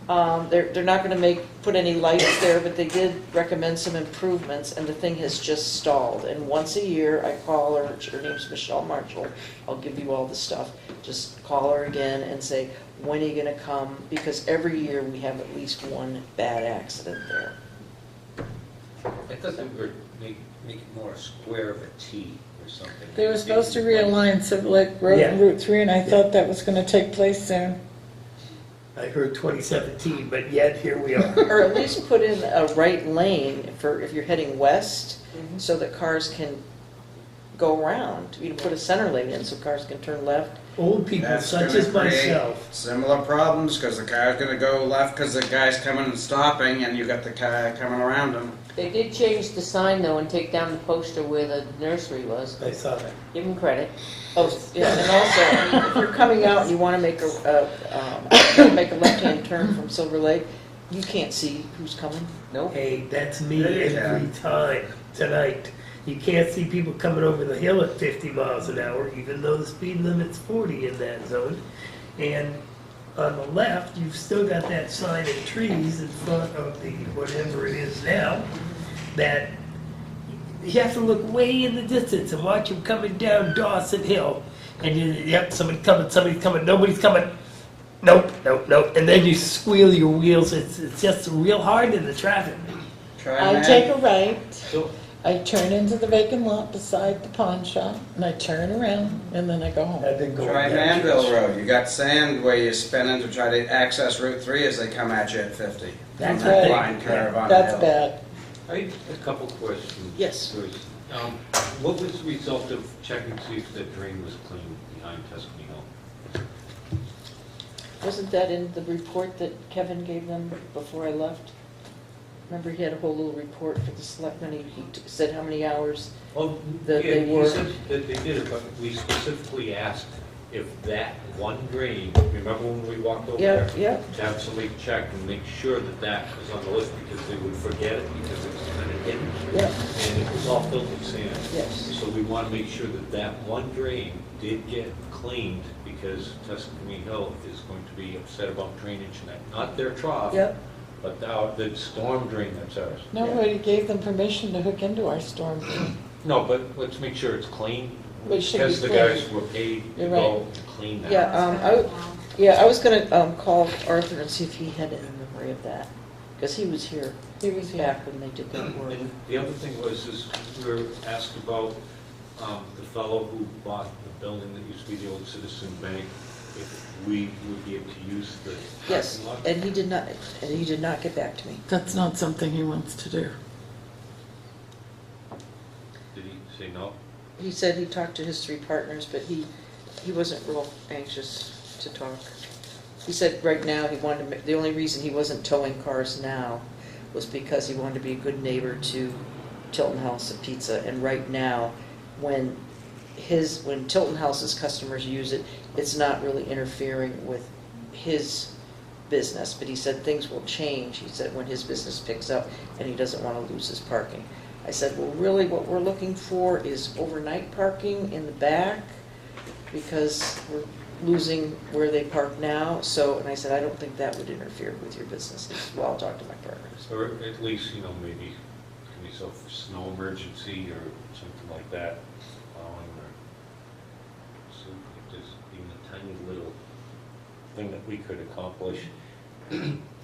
They're not gonna put any lights there, but they did recommend some improvements, and the thing has just stalled. And once a year, I call her, her name's Michelle Marshall, I'll give you all the stuff. Just call her again and say, when are you gonna come? Because every year we have at least one bad accident there. I thought they were make it more a square of a T or something. they were supposed to realign Silver Lake Road and Yeah. Route 3, and I thought that was gonna take place soon. I heard 2017, but yet here we are. Or at least put in a right lane for if you're heading west, so that cars can go around. You put a center lane in so cars can turn left. Old people That's such gonna as create myself. similar problems, because the car's gonna go left because the guy's coming and stopping, and you got the car coming around him. They did change the sign though and take down the poster where the nursery was. I saw that. Give them credit. Oh, yeah, and also, if you're coming out and you want to make a left-hand turn from Silver Lake, you can't see who's coming. Nope. Hey, that's me Yeah. every time tonight. You can't see people coming over the hill at 50 miles an hour, even though the speed limit's 40 in that zone. And on the left, you've still got that sign of trees in front of the, whatever it is now, that you have to look way in the distance and watch them coming down Dawson Hill. And you, yep, somebody's coming, nobody's coming. Nope. And then you squeal your wheels. It's just real hard in the traffic. Try I Man- take a right, So, I turn into the vacant lot beside the pawn shop, and I turn around, and then I go home. I've been going Try down Manville Church. Road, you got sand where you're spinning to try to access Route 3 as they come at you at 50. That's On that right. blind curve on the That's hill. bad. I have a couple questions. Yes. First, what was the result of checking to see if the drain was clean behind Tuscany Hill? Wasn't that in the report that Kevin gave them before I left? Remember, he had a whole little report for the selectmen, he said how many hours. Oh, That yeah, they he were- said that they did it, but we specifically asked if that one drain, remember when we walked over Yeah, there? yeah, To have somebody check and make sure that that was on the list, because they would forget it, because it was kind of hidden, yeah, and it was all filled with sand. yes. So we want to make sure that that one drain did get cleaned, because Tuscany Hill is going to be upset about drainage in that, not their trough, Yep, but the storm drain that's ours. Nobody gave them permission to hook into our storm drain. No, but let's make sure it's clean, It should be because the clean. guys were paid to You're go and clean that. yeah, I was gonna call Arthur and see if he had any memory of that, because he was here He was here. back when they did that work. And the other thing was, is we were asked about the fellow who bought the building that used to be the old Citizen Bank if we would be able to use the Yes, parking lot? and he did not get back to me. That's not something he wants to do. Did he say no? He said he talked to his 3 partners, but he wasn't real anxious to talk. He said right now he wanted to, the only reason he wasn't towing cars now was because he wanted to be a good neighbor to Tilton House of Pizza. And right now, when Tilton House's customers use it, it's not really interfering with his business. But he said things will change. He said when his business picks up and he doesn't want to lose his parking. I said, well, really what we're looking for is overnight parking in the back because we're losing where they park now. So, and I said, I don't think that would interfere with your business. He said, well, I'll talk to my partners. Or at least, maybe so for snow emergency or something like that, plowing or so if there's even a tiny little thing that we could accomplish.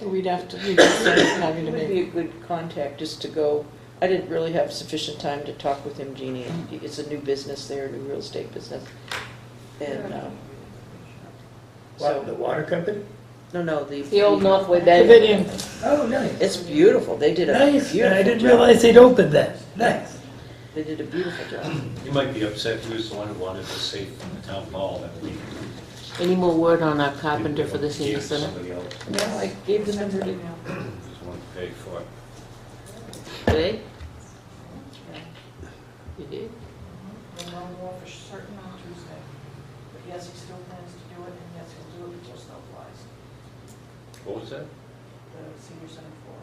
We'd have to start having It to would be make, a good contact just to go. I didn't really have sufficient time to talk with him, Jeannie. It's a new business there, a new real estate business. And, What, the water company? no, The old Northway Davidian. Oh, nice. It's beautiful. They did a Nice, beautiful I didn't job. realize they'd opened that. Nice. They did a beautiful job. You might be upset, he was the one who wanted to save from the town hall that we. Any more word on our carpenter for the senior gave to center? Somebody else, Yeah, I gave the number to just wanted to pay for it. Today? You did? We'll know more for certain on Tuesday. But yes, he still plans to do it, and yes, he'll do it before snow flies, What was that? the senior center floor.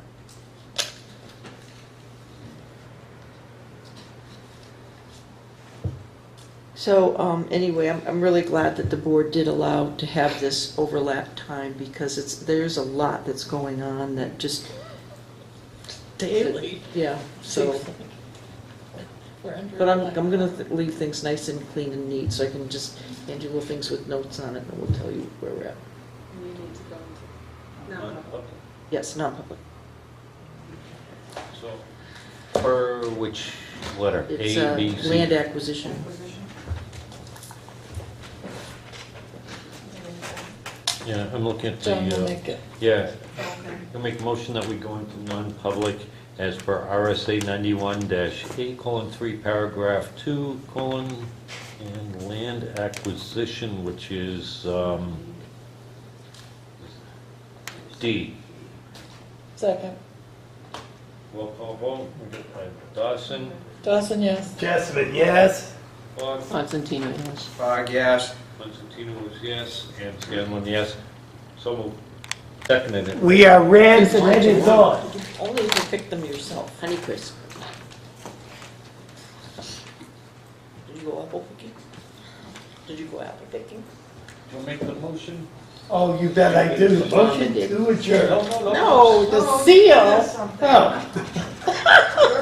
So, anyway, I'm really glad that the board did allow to have this overlap time because there's a lot that's going on that just, daily. yeah, so. But I'm gonna leave things nice and clean and neat so I can just hand you little things with notes on it and we'll tell you where we're at. You need to go into, no, Non-public. Yes, non-public. So, per which letter? It's A, B, C? land acquisition. Acquisition. Yeah, I'm looking at John will the, make it. yeah, Okay. I'll make a motion that we go into non-public as per RSA 91-8:3, paragraph 2, and land acquisition, which is D. Second. Roll call vote. Dawson, Dawson, yes. Jessamine, yes? Fogg, Constantino, yes. Fog, yes. Constantino was yes, and Scanlon, yes. So moved. Seconded it. We are ran and on. Only if you pick them yourself. Honeycrisp. Did you go apple picking? Did you go apple picking? Do you make the motion? Oh, you bet I do. Motion to adjourn. No, the seal. Oh,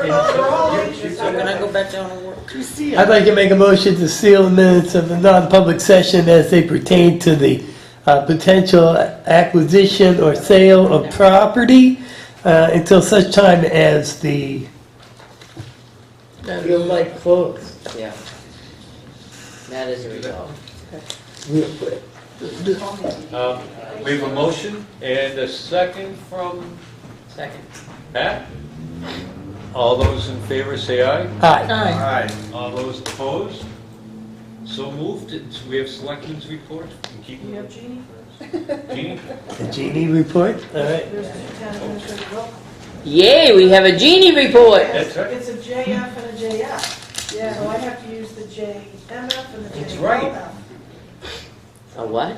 We're all anxious. So can I go back down and work? I'd like to make a motion to seal the minutes of the non-public session as they pertain to the potential acquisition or sale of property until such time as the real light close. Yeah. That is a result. Real quick. We have a motion and a second from Second. Pat. All those in favor say aye. Aye. Aye. Aye. All those opposed? So moved. We have selectmen's report. Keep You have Jeannie? Jeannie? The Genie report, all right. There's the town administrator bill. Yay, we have a genie report. That's right. It's a JF and a JF. Yeah. So I have to use the JMF and the That's JLF. right. A what?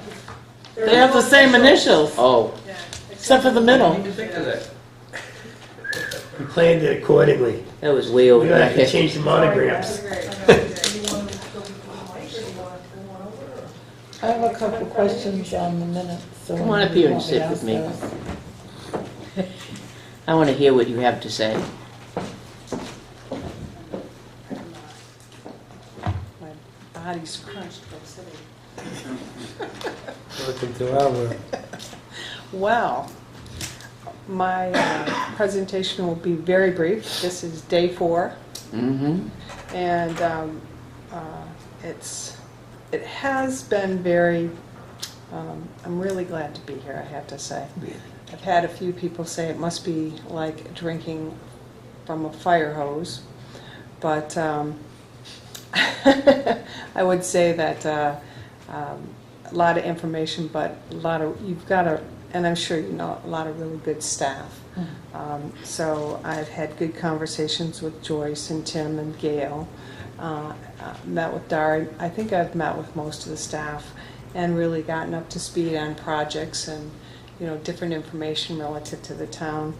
They have the same initials, Oh, Yeah. except for the middle. Did you think of that? We planned it accordingly. that was way We over gotta my have to head. change the monograms. Do you want to go before Mike, or do you want to pull one over? Or? I have a couple questions on the minutes. so Come on up here and want me sit to with me. ask those? I want to hear what you have to say. My body's crunched from sitting. Welcome to our world. Well, my presentation will be very brief. This is day 4, Mm-hmm. and it has been very I'm really glad to be here, I have to say. I've had a few people say it must be like drinking from a fire hose, but I would say that a lot of information, but you've got and I'm sure you know, a lot of really good staff. So I've had good conversations with Joyce and Tim and Gail. Met with Dari. I think I've met with most of the staff and really gotten up to speed on projects and, you know, different information relative to the town.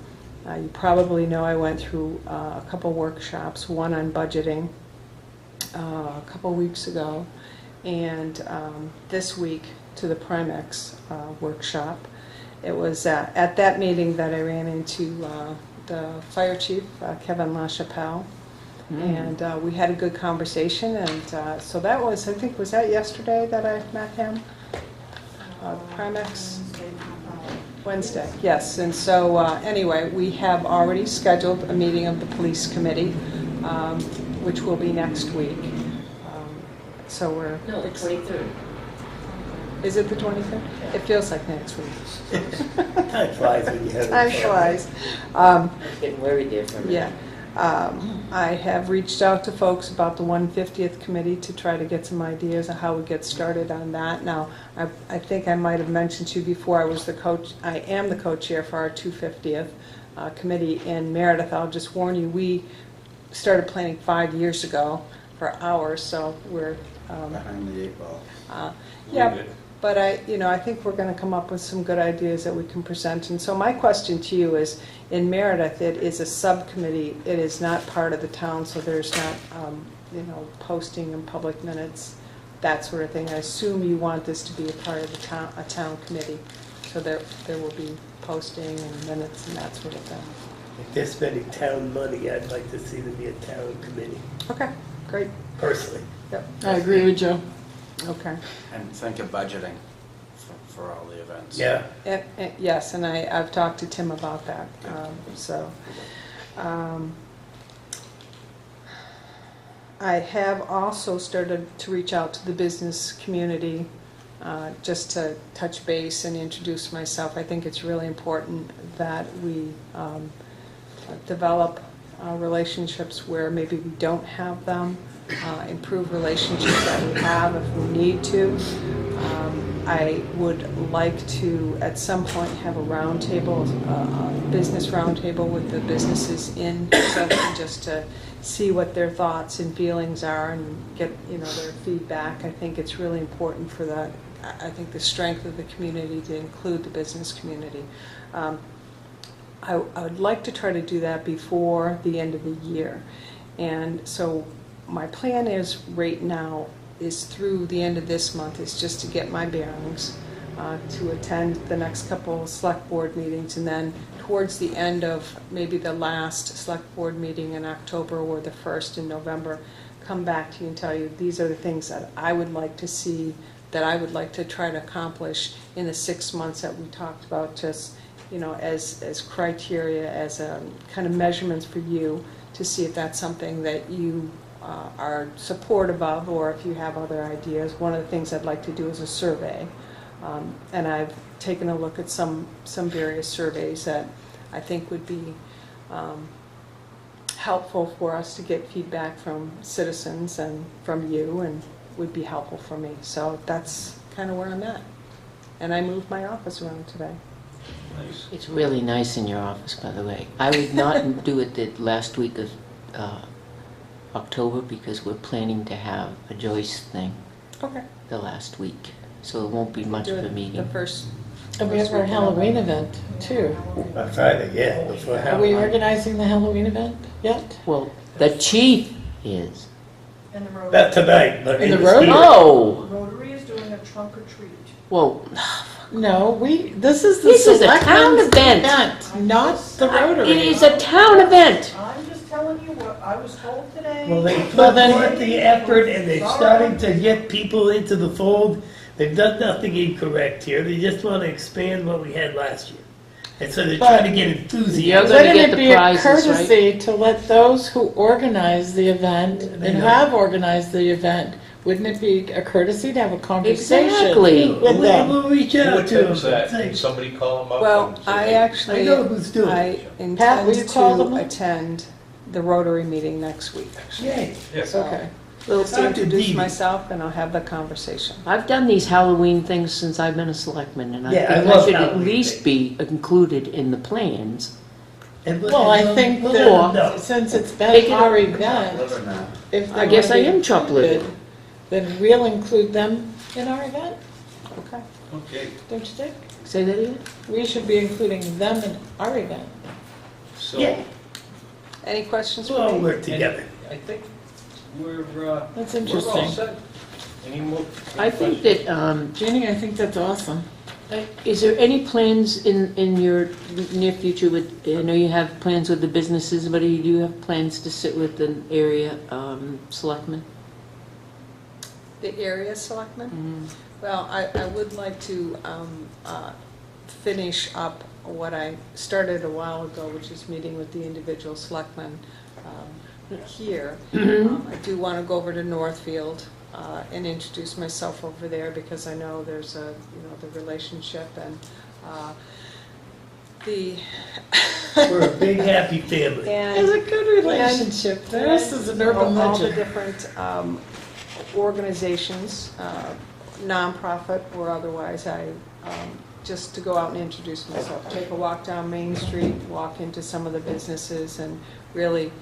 You probably know I went through a couple workshops, one on budgeting a couple weeks ago, and this week to the Primex workshop. It was at that meeting that I ran into the fire chief, Kevin LaChapelle, and we had a good conversation, and so that was, I think, was that yesterday that I met him? Primex? Wednesday, yes. And so anyway, we have already scheduled a meeting of the police committee, which will be next week. So we're... No, the 23rd. Is it the 23rd? It feels like next week. Time flies when you have Time flies. I was getting worried there for a minute. Yeah. I have reached out to folks about the 150th committee to try to get some ideas of how we get started on that. Now, I think I might have mentioned to you before, I am the co-chair for our 250th committee in Meredith. I'll just warn you, we started planning 5 years ago for ours, so we're... Behind the 8 ball. Yeah, but I think we're going to come up with some good ideas that we can present. And so my question to you is, in Meredith, it is a subcommittee. It is not part of the town, so there's not, posting and public minutes, that sort of thing. I assume you want this to be a part of a town committee, so there will be posting and minutes and that sort of thing. If they're spending town money, I'd like to see them be a town committee, Okay, great. personally. Yep. I agree with Joe. Okay. And think of budgeting for all the events. Yeah. Yes, and I've talked to Tim about that. I have also started to reach out to the business community just to touch base and introduce myself. I think it's really important that we develop relationships where maybe we don't have them, improve relationships that we have if we need to. I would like to, at some point, have a roundtable, a business roundtable with the businesses in Tilton, just to see what their thoughts and feelings are and get, their feedback. I think it's really important for that. I think the strength of the community to include the business community. I would like to try to do that before the end of the year. And so my plan is right now is through the end of this month is just to get my bearings, to attend the next couple select board meetings, and then towards the end of maybe the last select board meeting in October or the first in November, come back to you and tell you these are the things that I would like to see, that I would like to try to accomplish in the 6 months that we talked about, just as criteria, as kind of measurements for you to see if that's something that you are supportive of, or if you have other ideas. One of the things I'd like to do is a survey, and I've taken a look at some various surveys that I think would be helpful for us to get feedback from citizens and from you, and would be helpful for me. So that's kind of where I'm at. And I moved my office around today. Nice. It's really nice in your office, by the way. I would not do it the last week of October because we're planning to have a Joyce thing Okay. the last week. So it won't be much Do of a it meeting. The first. And we have our Halloween event, too. On Friday, yeah, before Are we Halloween. organizing the Halloween event yet? Well, the chief is. And the Rotary. Not tonight, but In the the road? spirit. Oh! Rotary is doing a trunk or treat. Well, No, this is the This is a town Selectmen's event. not the Rotary. it is a town event. I'm just telling you what I was told today. Well, they Well, put then- forth the effort and they're starting to get people into the fold. They've done nothing incorrect here. They just want to expand what we had last year. And so they're But- trying to get You're enthusiasm. gonna Wouldn't get it the be a prizes, right? courtesy to let those who organize the event and know. have organized the event wouldn't it be a courtesy to have a conversation? Exactly. with We'll, them? we'll reach Who out to them. attends that? Say, Can somebody call them up? Well, and say, I hey, actually, I know who's doing I it. Pat, will you intend call to them? attend the Rotary meeting next week. Yay. Yes. Okay. Just to Dr. introduce Dee. myself, and I'll have the conversation. I've done these Halloween things since I've been a selectman, and I Yeah, I think I love should at Halloween least be included in the plans. Well, I think we'll that let them know. since it's Make been it our a- event, Live or not. if I they guess wanna I be am chocolate. included, then we'll include them in our event, Okay. Okay, don't you think? Say that again? We should be including them in our event. so Yeah. Any questions We'll for all me? work together. I think we're That's we're all interesting. set. Any more? I think that, Jeannie, I think that's awesome. is there any plans in your near future with, I know you have plans with the businesses, but do you have plans to sit with an area selectman? The area selectmen? Well, I would like to finish up what I started a while ago, which is meeting with the individual selectmen here. I do want to go over to Northfield and introduce myself over there, because I know there's the relationship and the. We're a big, happy family. It's a good relationship. This is an urban all the legend. different organizations, nonprofit or otherwise, just to go out and introduce myself, take a walk down Main Street, walk into some of the businesses, and really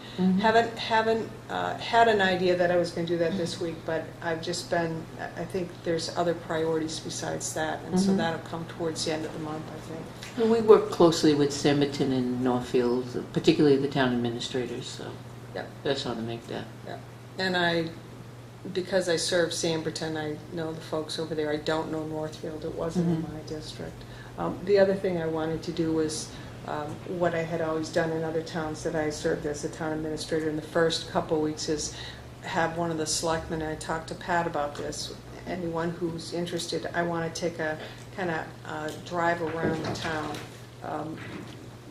haven't had an idea that I was going to do that this week, but I've just been, I think there's other priorities besides that, and so that'll come towards the end of the month, I think. And we work closely with Samberton and Northfield, particularly the town administrators, so Yep. that's how to make that. And because I serve Samberton, I know the folks over there. I don't know Northfield. It wasn't in my district. The other thing I wanted to do was what I had always done in other towns that I served as a town administrator in the first couple of weeks is have one of the selectmen, and I talked to Pat about this, anyone who's interested, I want to take a kind of drive around the town,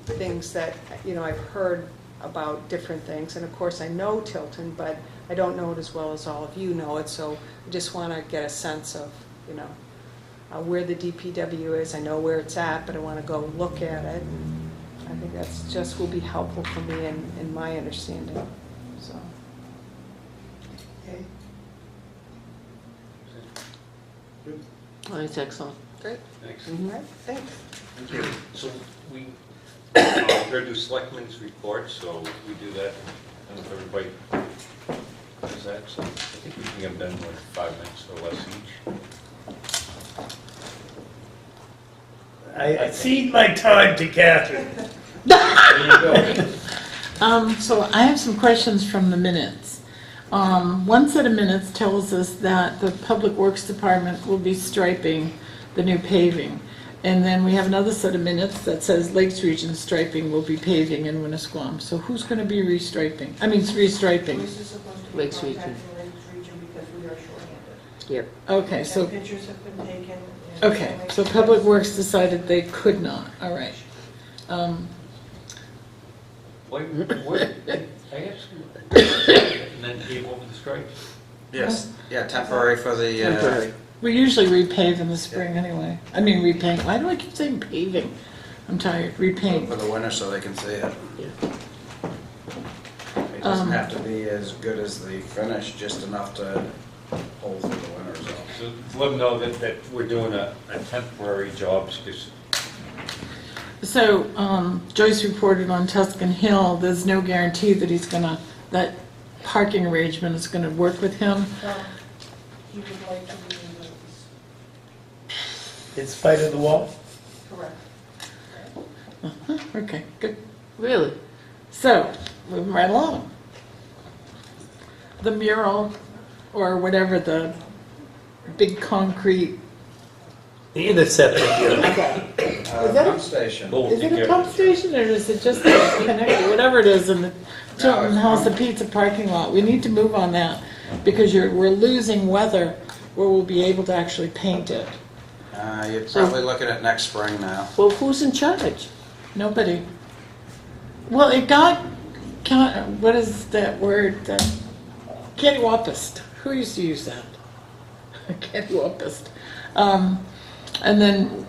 things that, I've heard about different things, and of course I know Tilton, but I don't know it as well as all of you know it, so I just want to get a sense of, where the DPW is. I know where it's at, but I want to go look at it, and I think that's just will be helpful for me in my understanding, so. Oh, that's excellent. Great. Thanks. All right, thanks. Thank you. So we, we're do selectmen's reports, so we do that, and if everybody does that, so I think we can get them done in like 5 minutes or less each. I cede my time to Catherine. There you go. So I have some questions from the minutes. One set of minutes tells us that the Public Works Department will be striping the new paving. And then we have another set of minutes that says Lakes Region striping will be paving in Winnisquam. So who's going to be restriping? Restriping. Bruce is supposed to be Lakes Region. contacting Lakes Region because we are shorthanded. Yep. Okay, And so, pictures have been taken. and okay, so Public Works decided they could not, all right. Wait, I asked you, and then came over the stripes. Yes, yeah, temporary for the, Temporary. We usually repave in the spring anyway. Repaint. Why do I keep saying paving? I'm tired. Repaint. for the winter so they can see it. Yeah. It doesn't have to be as good as the finish, just enough to hold through the winter, so. So let them know that we're doing a temporary job, because So Joyce reported on Tuscan Hill, there's no guarantee that that parking arrangement is going to work with him. He would like to remove those. In spite of the wall? Correct. Okay, good. Really? So, moving right along. The mural, or whatever, the big concrete, The interceptor. Is that a- Pump station. is it a pump station or is it just connected, whatever it is in the Tilton House of Pizza parking lot? We need to move on that because we're losing weather where we'll be able to actually paint it. You're probably looking at next spring now. Well, who's in charge? Nobody. Well, it got, what is that word? Cattywampus. Who used to use that? cantaloupeist. And then,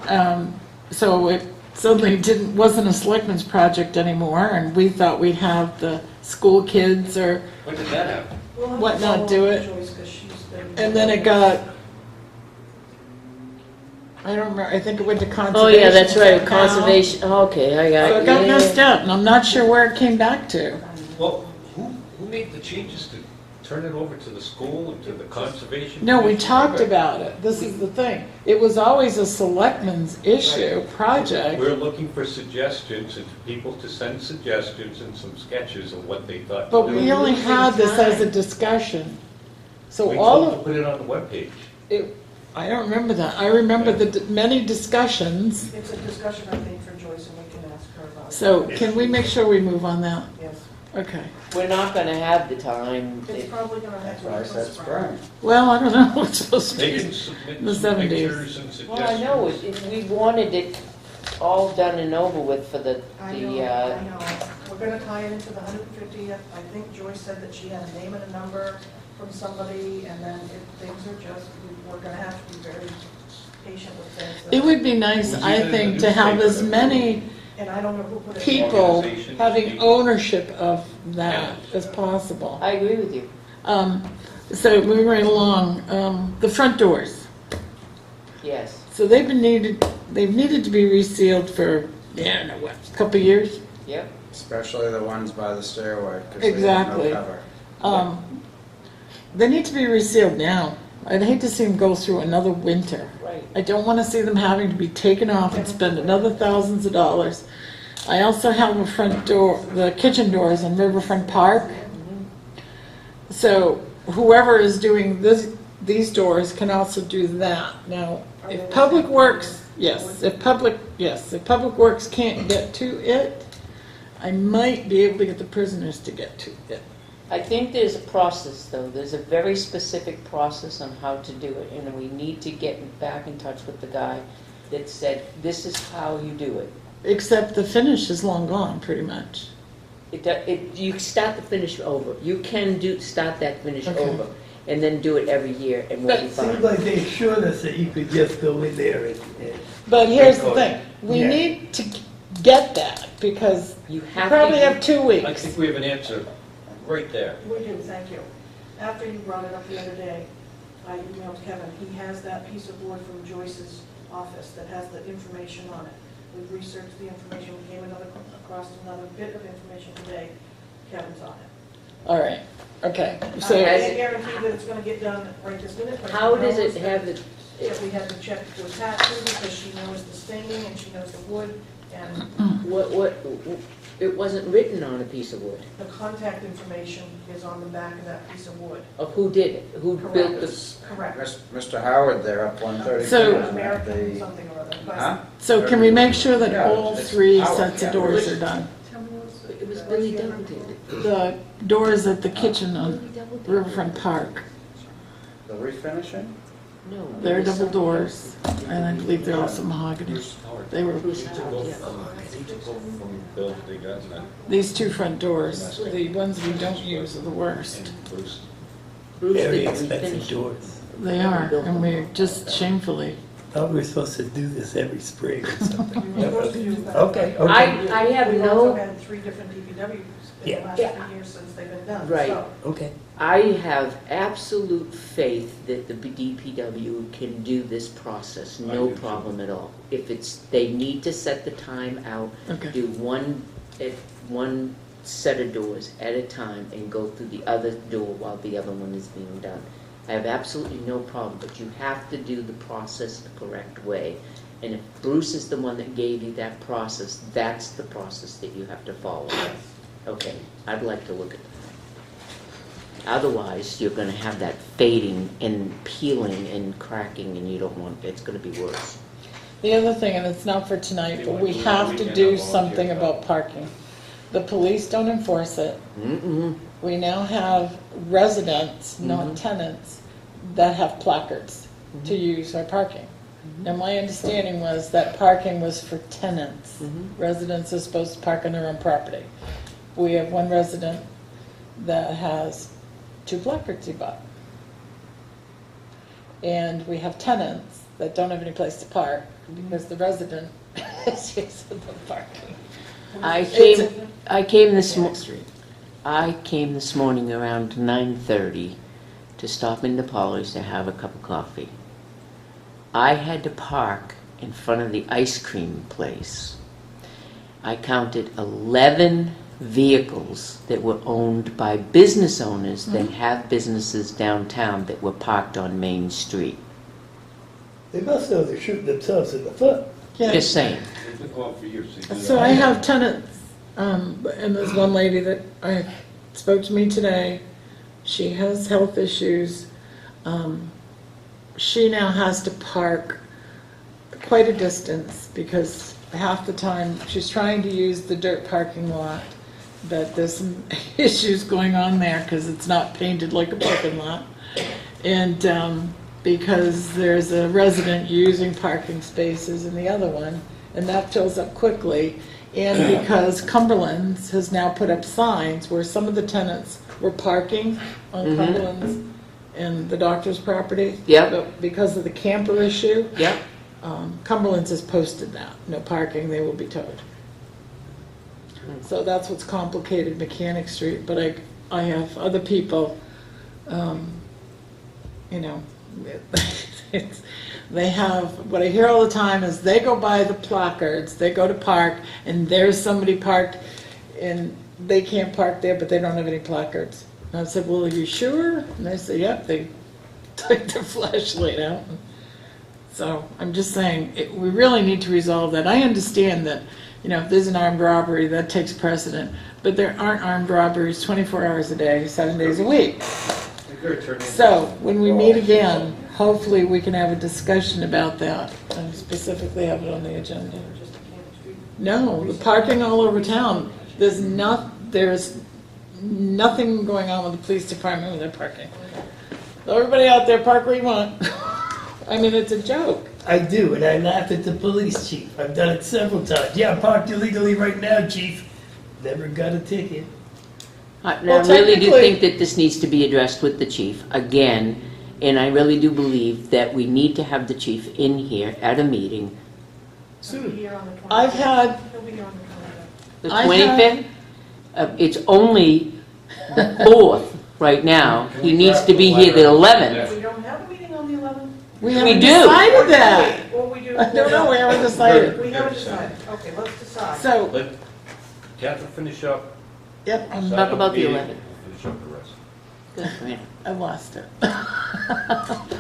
so it suddenly wasn't a selectmen's project anymore, and we thought we'd have the school kids or When did that happen? We'll have to whatnot follow do up it. with Joyce, 'cause she's been- And then it got, I don't remember, I think it went to conservation. Oh, yeah, that's right, somehow. conservation, okay, I got it. So it got yeah. messed up, and I'm not sure where it came back to. Well, who made the changes to turn it over to the school and to the conservation? No, we commission? talked about it. This is the thing. It was always a selectmen's issue, project. We're looking for suggestions and people to send suggestions and some sketches of what they thought. But to we do. only had this as a discussion. So We all told them of, to put it on the webpage. I don't remember that. I remember the many discussions. It's a discussion, I think, for Joyce, and we can ask her about it. So can we make sure we move on that? Yes. Okay. We're not gonna have the time. It's probably gonna have That's to why I be said till spring. Well, I don't know. It's supposed to They be. can submit The some 70s. pictures and suggestions. Well, I know, we wanted it all done and over with for the, I know. We're gonna tie it into the 150th. I think Joyce said that she had a name and a number from somebody, and then if things are just, we're gonna have to be very patient with things. It would be nice, Was I even in the think, to have newspaper as that- many And I don't know who put it. people Organizations, having people. ownership of that Yeah. as possible. I agree with you. So moving right along, the front doors. Yes. So they've needed to be resealed for, yeah, I don't know what, a couple of years? Yep. Especially the ones by the stairway, because they have Exactly. no cover. They need to be resealed now. I'd hate to see them go through another winter. Right. I don't want to see them having to be taken off and spend another thousands of dollars. I also have a front door, the kitchen doors on Riverfront Park. So whoever is doing these doors can also do that. Now, if Public Works, if Public Works can't get to it, I might be able to get the prisoners to get to it. I think there's a process, though. There's a very specific process on how to do it, and we need to get back in touch with the guy that said, this is how you do it. Except the finish is long gone, pretty much. You start the finish over. You can start that finish Okay. over, and then do it every year, and we'll be It seems fine. like they assured us that you could just go in there and But here's the thing, we Yeah. need to get that, because You we have probably to. have 2 I weeks. think we have an answer right there. We do, thank you. After you brought it up the other day, I emailed Kevin, he has that piece of board from Joyce's office that has the information on it. We've researched the information, we came across another bit of information today, Kevin's on it. All right, okay, I so, can't guarantee that it's gonna get done right this minute, but. How he does knows it have the, that we had to check to attach to because she knows the staining and she knows the wood and it wasn't written on a piece of wood? the contact information is on the back of that piece of wood. Of who did it? Who built the? Correct. Mr. Howard there up 132. So- American something or other. but- Huh? so can we make sure that Yeah, all it's 3 out, sets yeah. of doors are done? Tell me what's- It was Billy Doubleday. The doors at the kitchen on Riverfront Park, The refinishing? No. they're it was double some- doors, and I believe they're also mahogany. Bruce Howard. They were, Bruce He took Howard, over yeah. he took over from Bill that they got, and these 2 front doors, the ones we don't use are the worst. Bruce. Bruce very did expensive refinish. doors. They are, and we're just shamefully, Thought we were supposed to do this every spring or something. We were supposed to do that. Okay, okay. I have We've also no, had 3 different DPWs in the Yeah. last Yeah. 3 years since they've been done. Right. So, Okay. I have absolute faith that the DPW can do this process, I no do too. problem at all. If they need to set the time out, okay. do one set of doors at a time and go through the other door while the other one is being done. I have absolutely no problem, but you have to do the process the correct way. And if Bruce is the one that gave you that process, that's the process that you have to follow. Okay, I'd like to look at that. Otherwise, you're gonna have that fading and peeling and cracking, and you don't want, it's gonna be worse. The other thing, and it's not for tonight, but we have to do something about parking. The police don't enforce it. Mm-mm. We now have residents, not tenants, that have placards to use our parking. And my understanding was that parking was for tenants. Residents are supposed to park on their own property. We have one resident that has 2 placards he bought. and we have tenants that don't have any place to park because the resident is using the parking. I It's- came this Mechanic Street. I came this morning around 9:30 to stop into Polly's to have a cup of coffee. I had to park in front of the ice cream place. I counted 11 vehicles that were owned by business owners that have businesses downtown that were parked on Main Street. They must know they're shooting themselves in the foot. Yeah. Just saying. They've been going for years. They do So that. I have tenants, and there's one lady that I spoke to me today. She has health issues. She now has to park quite a distance because half the time she's trying to use the dirt parking lot, but there's some issues going on there because it's not painted like a parking lot. And because there's a resident using parking spaces in the other one, and that fills up quickly. And because Cumberland's has now put up signs where some of the tenants were parking on Cumberland's and the doctor's property. Yep. But because of the camper issue, Yep. Cumberland's has posted that, no parking, they will be towed. So that's what's complicated Mechanic Street, but I have other people, you know, they have, what I hear all the time is they go by the placards, they go to park, and there's somebody parked, and they can't park there, but they don't have any placards. And I said, well, are you sure? And they said, yep, they took their flashlight out. So I'm just saying, we really need to resolve that. I understand that, you know, if there's an armed robbery, that takes precedent, but there aren't armed robberies 24 hours a day, 7 days a week. So when we meet again, hopefully we can have a discussion about that and specifically have it on the agenda. No, the parking all over town, there's nothing going on with the police department with their parking. So everybody out there, park where you want. I mean, it's a joke. I do, and I laugh at the police chief. I've done it several times. Yeah, I'm parked illegally right now, chief. Never got a ticket. I Well, really do technically- think that this needs to be addressed with the chief again, and I really do believe that we need to have the chief in here at a meeting. He'll be here on the 25th. I've had, He'll be here on the 25th. The I've had- 25th, it's only the 4th right now. He needs to be here the 11th. We don't have a meeting on the 11th? we haven't do. decided that. Or we do? I don't know, we haven't decided. We haven't decided. Okay, let's decide. So, Let Catherine finish up. yep, Talk about the Meeting, 11th. we'll finish up the rest. Good for him. I lost it. We're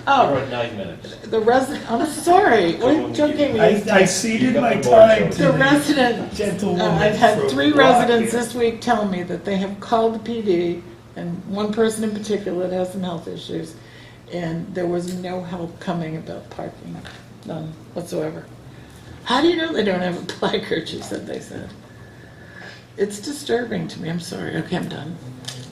Oh, at 9 minutes. the resident, I'm sorry, what are you joking me? I ceded my You got the time motion. to The the resident, gentlewoman. I've had from 3 Rock residents here. this week tell me that they have called the PD, and one person in particular that has some health issues, and there was no help coming about parking, none whatsoever. How do you know they don't have a placard, she said, they said. It's disturbing to me, I'm sorry, okay, I'm done.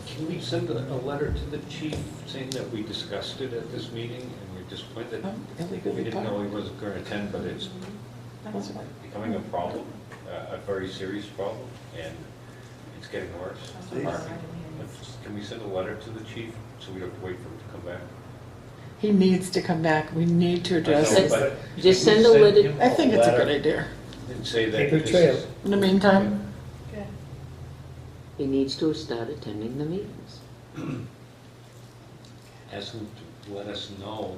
Can we send a letter to the chief saying that we discussed it at this meeting and we're disappointed? Oh, illegally We didn't know parked. he wasn't going to attend, but it's That's right. becoming a problem, a very serious problem, and it's getting worse. Can we send a letter to the chief so we don't have to wait for him to come back? He needs to come back, we need to address I know, it. but Just can we send a letter. him I think it's a letter good idea. And say that Paper this trail. is- In the meantime, Okay. He needs to start attending the meetings. ask him to let us know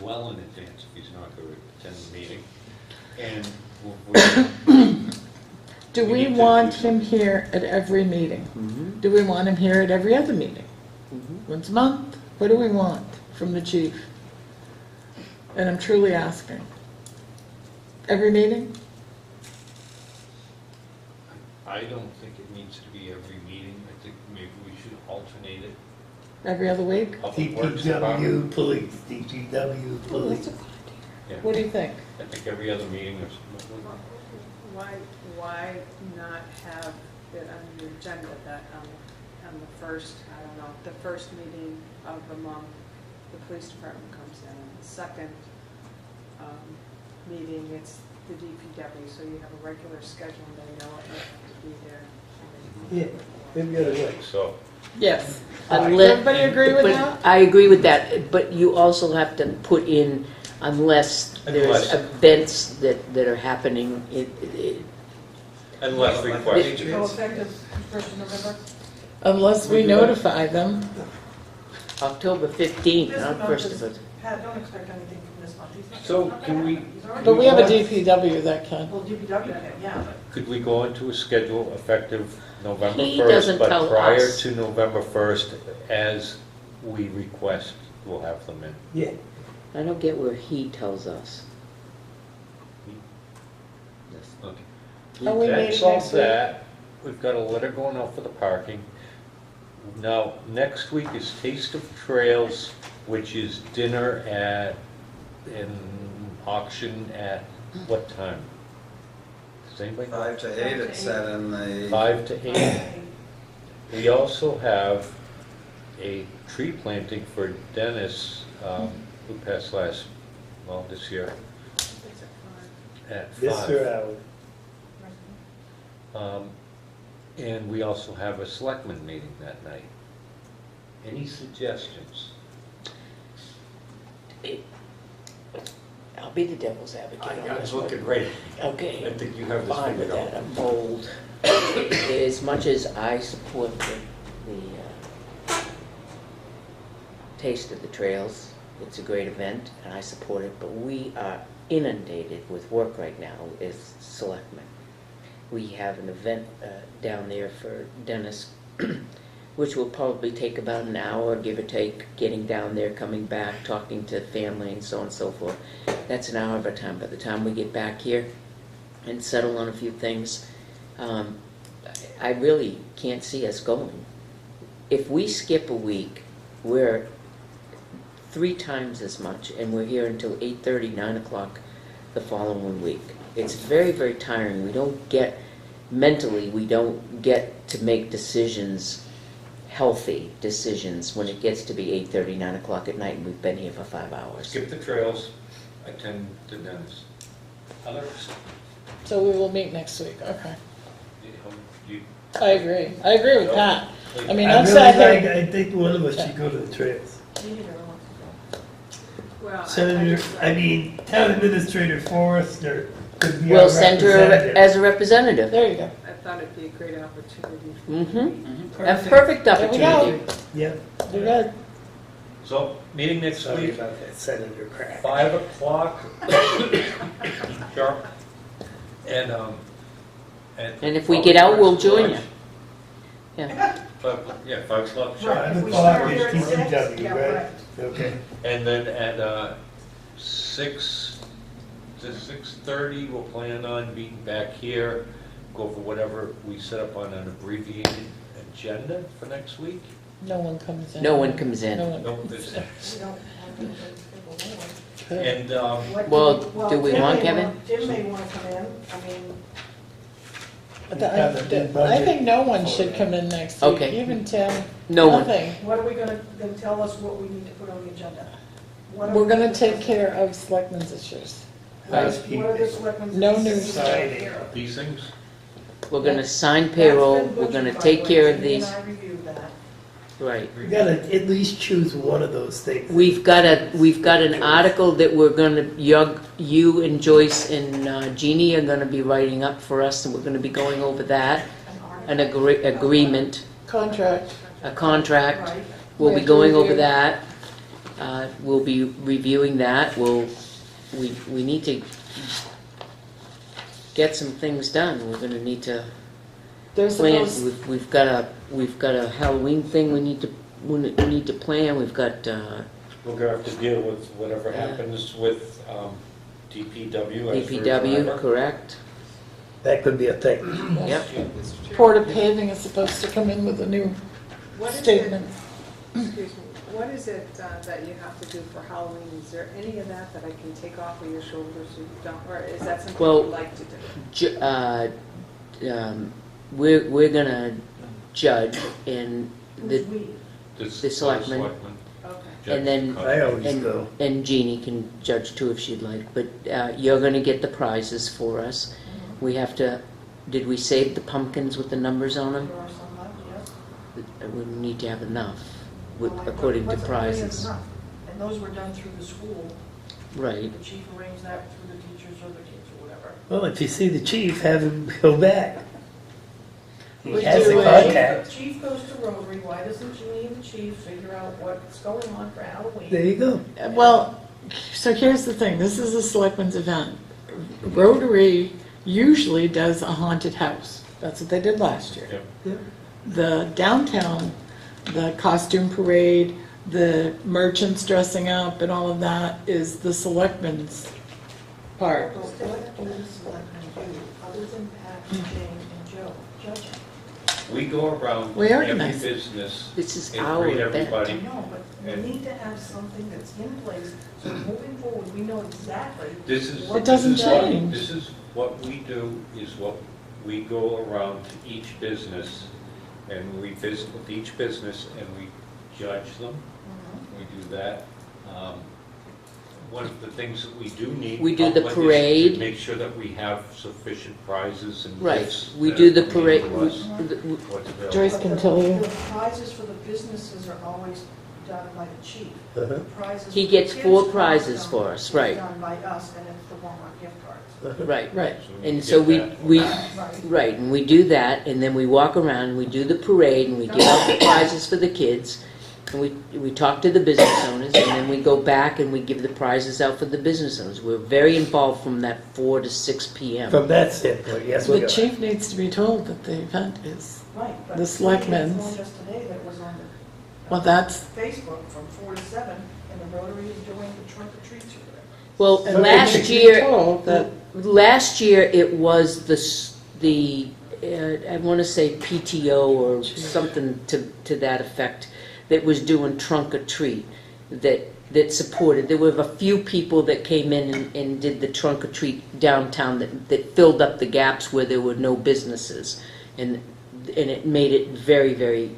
well in advance if he's not going to attend the meeting. And do We we need to want do him here at every meeting? Mm-hmm. Do we want him here at every other meeting? Mm-hmm. Once a month? What do we want from the chief? And I'm truly asking. Every meeting? I don't think it needs to be every meeting. I think maybe we should alternate it. Every other week? Public Works Department. DPW police, DPW Oh, police. that's a good idea. Yeah. What do you think? I think every other meeting or something. Why not have it on your agenda that on the first, I don't know, the first meeting of the month, the police department comes in, and the second meeting, it's the DPW, so you have a regular schedule, and they know it, you have to be there. Yeah. Maybe the other way. So, Yes. Unless- Everybody agree with but that? I agree with that, but you also have to put in, unless there's Unless- events that are happening, unless No requested. effective 1st of November? Unless we notify them. October 15th, This not month first is- of it. Pat, don't expect anything from this month. He's not- So, he's not can gonna we- happen. He's already- But we have a DPW that can. Well, DPW can, yeah, but Could we go into a schedule effective November He 1st, doesn't but tell prior us. to November 1st, as we request, we'll have them in? Yeah. I don't get where he tells us. Okay. Are we That meeting solves next week? that. We've got a letter going out for the parking. Now, next week is Taste of Trails, which is dinner at, an auction at what time? Does anybody know? 5 to 8, it said in the... 5 to 8. We also have a tree planting for Dennis, who passed this year, at 5. Mr. Allen. And we also have a selectmen meeting that night. Any suggestions? I'll be the devil's advocate on this one. great. Okay. I think you have this Fine with figured out. that, I'm bold. As much as I support the Taste of the Trails, it's a great event, and I support it, but we are inundated with work right now as selectmen. We have an event down there for Dennis, which will probably take about an hour, give or take, getting down there, coming back, talking to family, and so on and so forth. That's an hour of our time. By the time we get back here and settle on a few things, I really can't see us going. If we skip a week, we're 3 times as much, and we're here until 8:30, 9 o'clock the following week. It's very, very tiring. We don't get, mentally, we don't get to make decisions, healthy decisions, when it gets to be 8:30, 9 o'clock at night, and we've been here for 5 hours. Skip the trails, attend the Dennis. Others? So we will meet next week, okay. You- I agree. I agree with that. I mean, I I'm really sad like, that, I think one of us should go to the trails. neither wants to go. Well, Senator, I mean, Town Administrator Forrester could be our We'll send her representative. as a representative. there you go. I thought it'd be a great opportunity. Mm-hmm. A perfect There we go. opportunity. Yeah. We got, So, meeting next Sorry week, about that, Senator Crack. 5 o'clock. Sharp. And, And if we get out, we'll join you. Yeah. 5 o'clock sharp. 5 If we o'clock start is here at 6, DPW, yeah, right? right. Okay. And then at 6 to 6:30, we'll plan on being back here, go over whatever we set up on an abbreviated agenda for next week. no one comes in. No one comes in. No one No, comes there's- in. We don't have to schedule more. And What Well, do we Tim want may Kevin? Tim may want to come in, I mean, But I think no one should come in next week, Okay. even Tim. No one. Nothing. what are we gonna, then tell us what we need to put on the agenda. What are We're we gonna gonna take care of selectmen's issues. What are the selectmen's? No needs news. to take care of? these things, We're gonna sign payroll, That's been we're gonna butchered, by take the care way. of Cindy these, and I reviewed that. right. We gotta at least choose one of those things. We've got an article that we're gonna, you and Joyce and Jeannie are gonna be writing up for us, and we're gonna be going over that. An agreement, Contract. a contract, Right. we'll We be have to going over review. that. We'll be reviewing that, we need to get some things done, we're gonna need to There's plan, supposed, we've got a Halloween thing we need to plan, we've got, we're gonna have to deal with whatever happens with DPW as for DPW, forever. correct? That could be a thing. Yep. Porter Paving is supposed to come in with a new What is it, statement. excuse me, what is it that you have to do for Halloween? Is there any of that that I can take off of your shoulders so you don't, or is that something Well, you'd like to do? We're gonna judge, and Who's we? This- The selectmen. Okay. And then- I always go. and Jeannie can judge too if she'd like, but you're gonna get the prizes for us. We have to, did we save the pumpkins with the numbers on them? There are some left, yes. we need to have enough, Well, like, according to what's a million prizes. enough? And those were done through the school. Right. The chief arranged that through the teachers or the kids or whatever. Well, if you see the chief, have him go back. He We has do the a- contact. Chief goes to Rotary, why doesn't Julie and the chief figure out what's going on for Halloween? There you go. Well, so here's the thing, this is a selectmen's event. Rotary usually does a haunted house. That's what they did last year. Yep. The downtown, the costume parade, the merchants dressing up and all of that is the selectmen's part. Well, what do the selectmen do, other than Pat, Jane, and Joe, judging? We go around We every organize. business This is and our greet event. I everybody. know, but we need to have something that's in place, so moving forward, we know exactly. This is. It doesn't this is what- change. This is what we do, is what we go around to each business, and we visit with each business, and we judge them. We do that. One of the things that we do need. We do the public is to parade. make sure that we have sufficient prizes and Right, gifts. we that do the are parade, to us, we- what's available. Joyce But can the- tell you. The prizes for the businesses are always done by the chief. Uh-huh. The prizes He for the gets kids' 4 prizes costume for us, is right. Done by us, and it's the Walmart gift cards. right. Right. And we so get we, that. right, and we do that, and then we walk around, and we do the parade, and we give out the prizes for the kids, and we talk to the business owners, and then we go back and we give the prizes out for the business owners. We're very involved from that 4 to 6 p.m. From that standpoint, yes, we The are. chief needs to be told that the event is, Right, but The somebody selectmen's. informed us today that it was on the well, that's, Facebook from 4 to 7, and the Rotary is doing the trunk or treats over there. Well, and last they should be year, told that last year it was the I want to say PTO or something to that effect that was doing trunk or treat that supported. There were a few people that came in and did the trunk or treat downtown that filled up the gaps where there were no businesses, and it made it very, very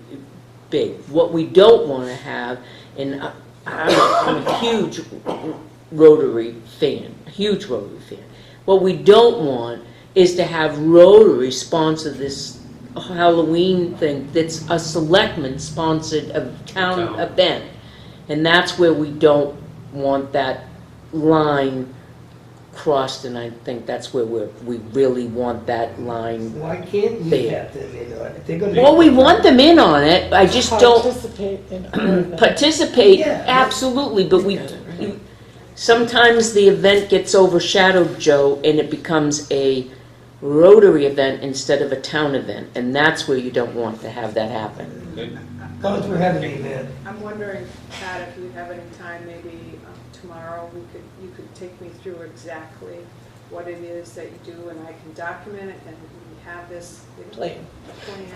big. What we don't want to have, and I'm a huge Rotary fan, a huge Rotary fan. What we don't want is to have Rotary sponsor this Halloween thing that's a selectman sponsored town event. And that's where we don't want that line crossed, and I think that's where we really want that line. Why can't we There. have them in on it? They're gonna- Well, we want them in on it, I just don't participate in our event. participate, Yeah. absolutely, but we, Got it, right. sometimes the event gets overshadowed, Joe, and it becomes a Rotary event instead of a town event, and that's where you don't want to have that happen. College, we're having an event. I'm wondering, Pat, if you have any time, maybe tomorrow, you could take me through exactly what it is that you do, and I can document it, and we have this Plan. plan.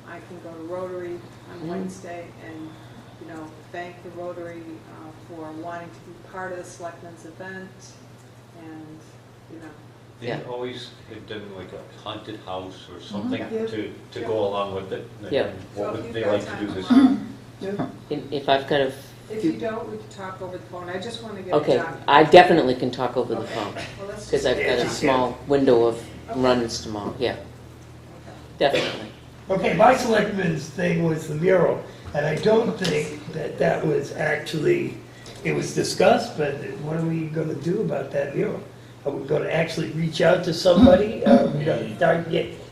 I can go to Rotary on Wednesday and, thank the Rotary for wanting to be part of the Selectmen's event, and, They Yeah. always have done like a haunted house or something Yeah. to go along with it. Yeah. What So if would you've they got like to time do this tomorrow- year? And if I've got a, If you don't, we can talk over the phone. I just want to get it okay, done. I definitely can talk over the Okay. phone, Well, let's because just- I've got a small window of runs tomorrow, yeah, definitely. Okay, my selectmen's thing was the mural, and I don't think that was actually, it was discussed, but what are we gonna do about that mural? Are we gonna actually reach out to somebody? Are we gonna start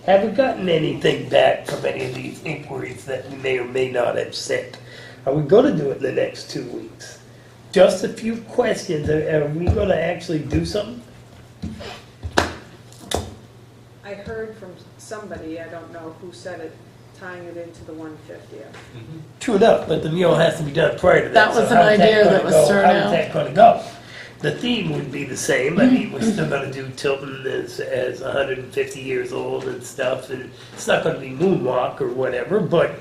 have we gotten anything back from any of these inquiries that we may or may not have sent? Are we gonna do it in the next 2 weeks? Just a few questions, are we gonna actually do something? I heard from somebody, I don't know who said it, tying it into the 150th. True enough, but the mural has to be done prior to that. That was so an how's idea gonna that was go? thrown How's out. that gonna go? The theme would be the same. I mean, we're still gonna do Tilton as 150 years old and stuff, and it's not gonna be moonwalk or whatever, but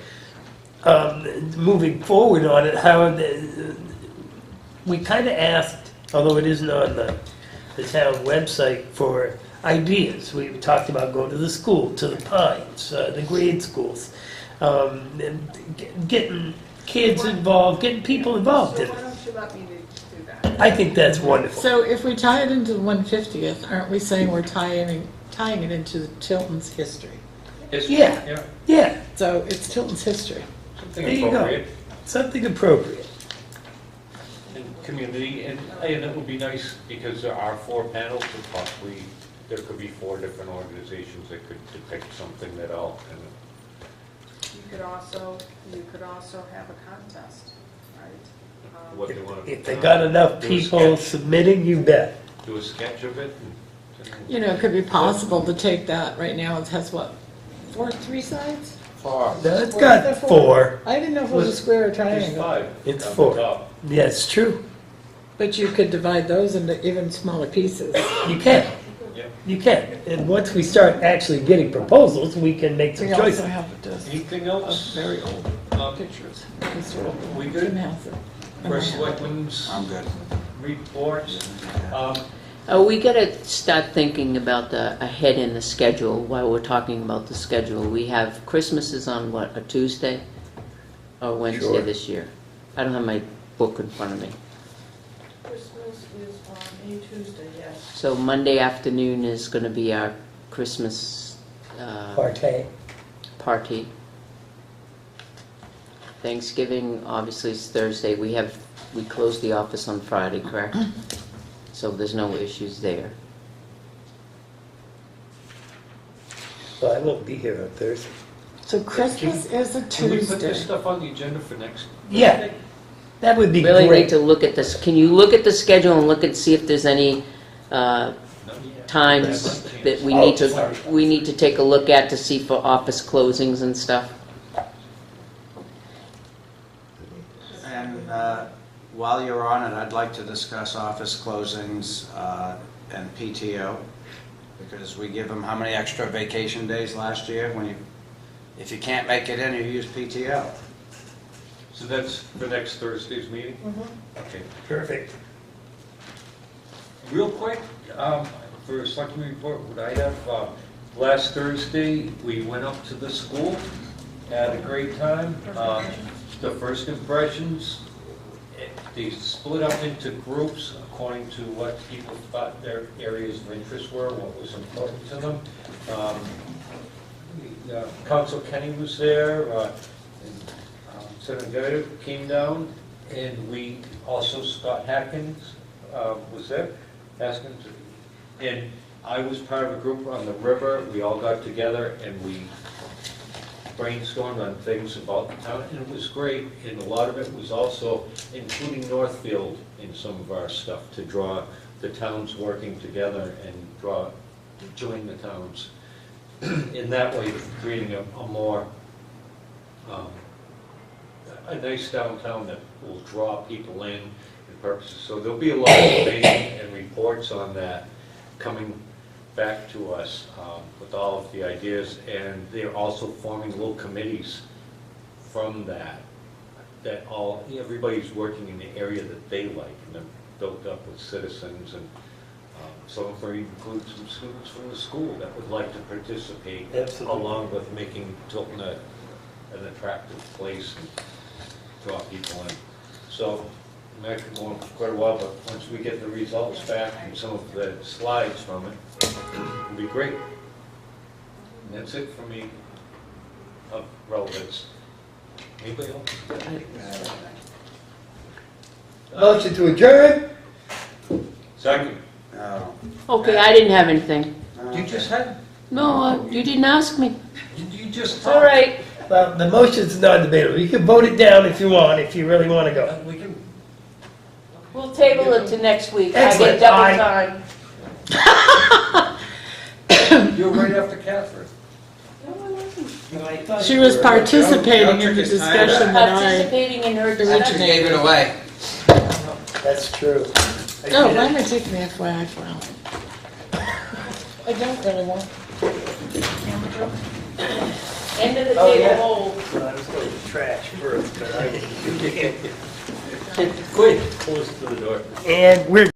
moving forward on it, we kind of asked, although it isn't on the town website, for ideas. We talked about going to the school, to the Pines, the grade schools, and getting kids involved, getting people involved in So it. why don't you let me do that? I think that's wonderful. So if we tie it into the 150th, aren't we saying we're tying it into Tilton's history? Yeah. Yeah, So it's Tilton's history. Something there you go. appropriate. Something appropriate. And community, and it would be nice, because there are 4 panels, and possibly there could be 4 different organizations that could depict something that all kind of, You could also have a contest, right? what they want to. If they got enough do a people sketch. submitting, you bet. Do a sketch of it. You know, it could be possible to take that, right now it has what, 3 sides? For No, it's Or got is there 4. I didn't know if it was a square or There's triangle. 5. It's on the 4. top. Yeah, it's true. But you could divide those into even smaller pieces. You can. Yep. You can. And once we start actually getting proposals, we can make some We also choices. have this Anything of else? very old Um, pictures. These are old. We good? Jim has it. For selectmen's I'm good. reports. We gotta start thinking about ahead in the schedule while we're talking about the schedule. We have Christmas is on what, a Tuesday or Wednesday Sure. this year? I don't have my book in front of me. Christmas is on a Tuesday, yes. So Monday afternoon is gonna be our Christmas Partay. party. Thanksgiving, obviously, is Thursday. We close the office on Friday, correct? So there's no issues there. So I won't be here on Thursday. So Christmas is a Can we put this Tuesday. stuff on the agenda for next? Yeah. Thursday? That would be Really need great. to look at this. Can you look at the schedule and look and see if there's any No? times that we need to take a look at to see for office closings and stuff? And while you're on it, I'd like to discuss office closings and PTO, because we give them how many extra vacation days last year? If you can't make it in, you use PTO. So that's for next Thursday's meeting? Okay. Perfect. Real quick, for a selectman report, would I have, last Thursday, we went up to the school, had a great time. The first impressions, they split up into groups according to what people thought their areas of interest were, what was important to them. Council Kenny was there, and Senator Gator came down, and we also, Scott Haskins was there, and I was part of a group on the river. We all got together and we brainstormed on things about the town, and it was great. And a lot of it was also including Northfield in some of our stuff to draw the towns working together and join the towns. In that way, creating a more, a nice downtown that will draw people in and purposes. So there'll be a lot of information and reports on that coming back to us with all of the ideas, and they're also forming little committees from that everybody's working in the area that they like, and they're built up with citizens, and some of them include some students from the school that would like to participate. Absolutely. Along with making Tilton an attractive place and draw people in. So that could go on for quite a while, but once we get the results back and some of the slides from it, it'll be great. And that's it for me of relevance. Anybody else? Motion to adjourn? Second. Okay, I didn't have anything. You just had, No, you didn't ask me. you just It's all right. Well, the motion's non-debatable. You can vote it down if you want, if you really want to go. We can, We'll table it to next week. Excellent. I get double time. you're right after Catherine. She was participating in the discussion that I Participating in her I just discussion. gave it away. That's true. Oh, why am I taking the FYI file? I don't really want. End of the Oh, table yeah. hold. Well, I was going to trash first, but I... Quick, close to the door. And we're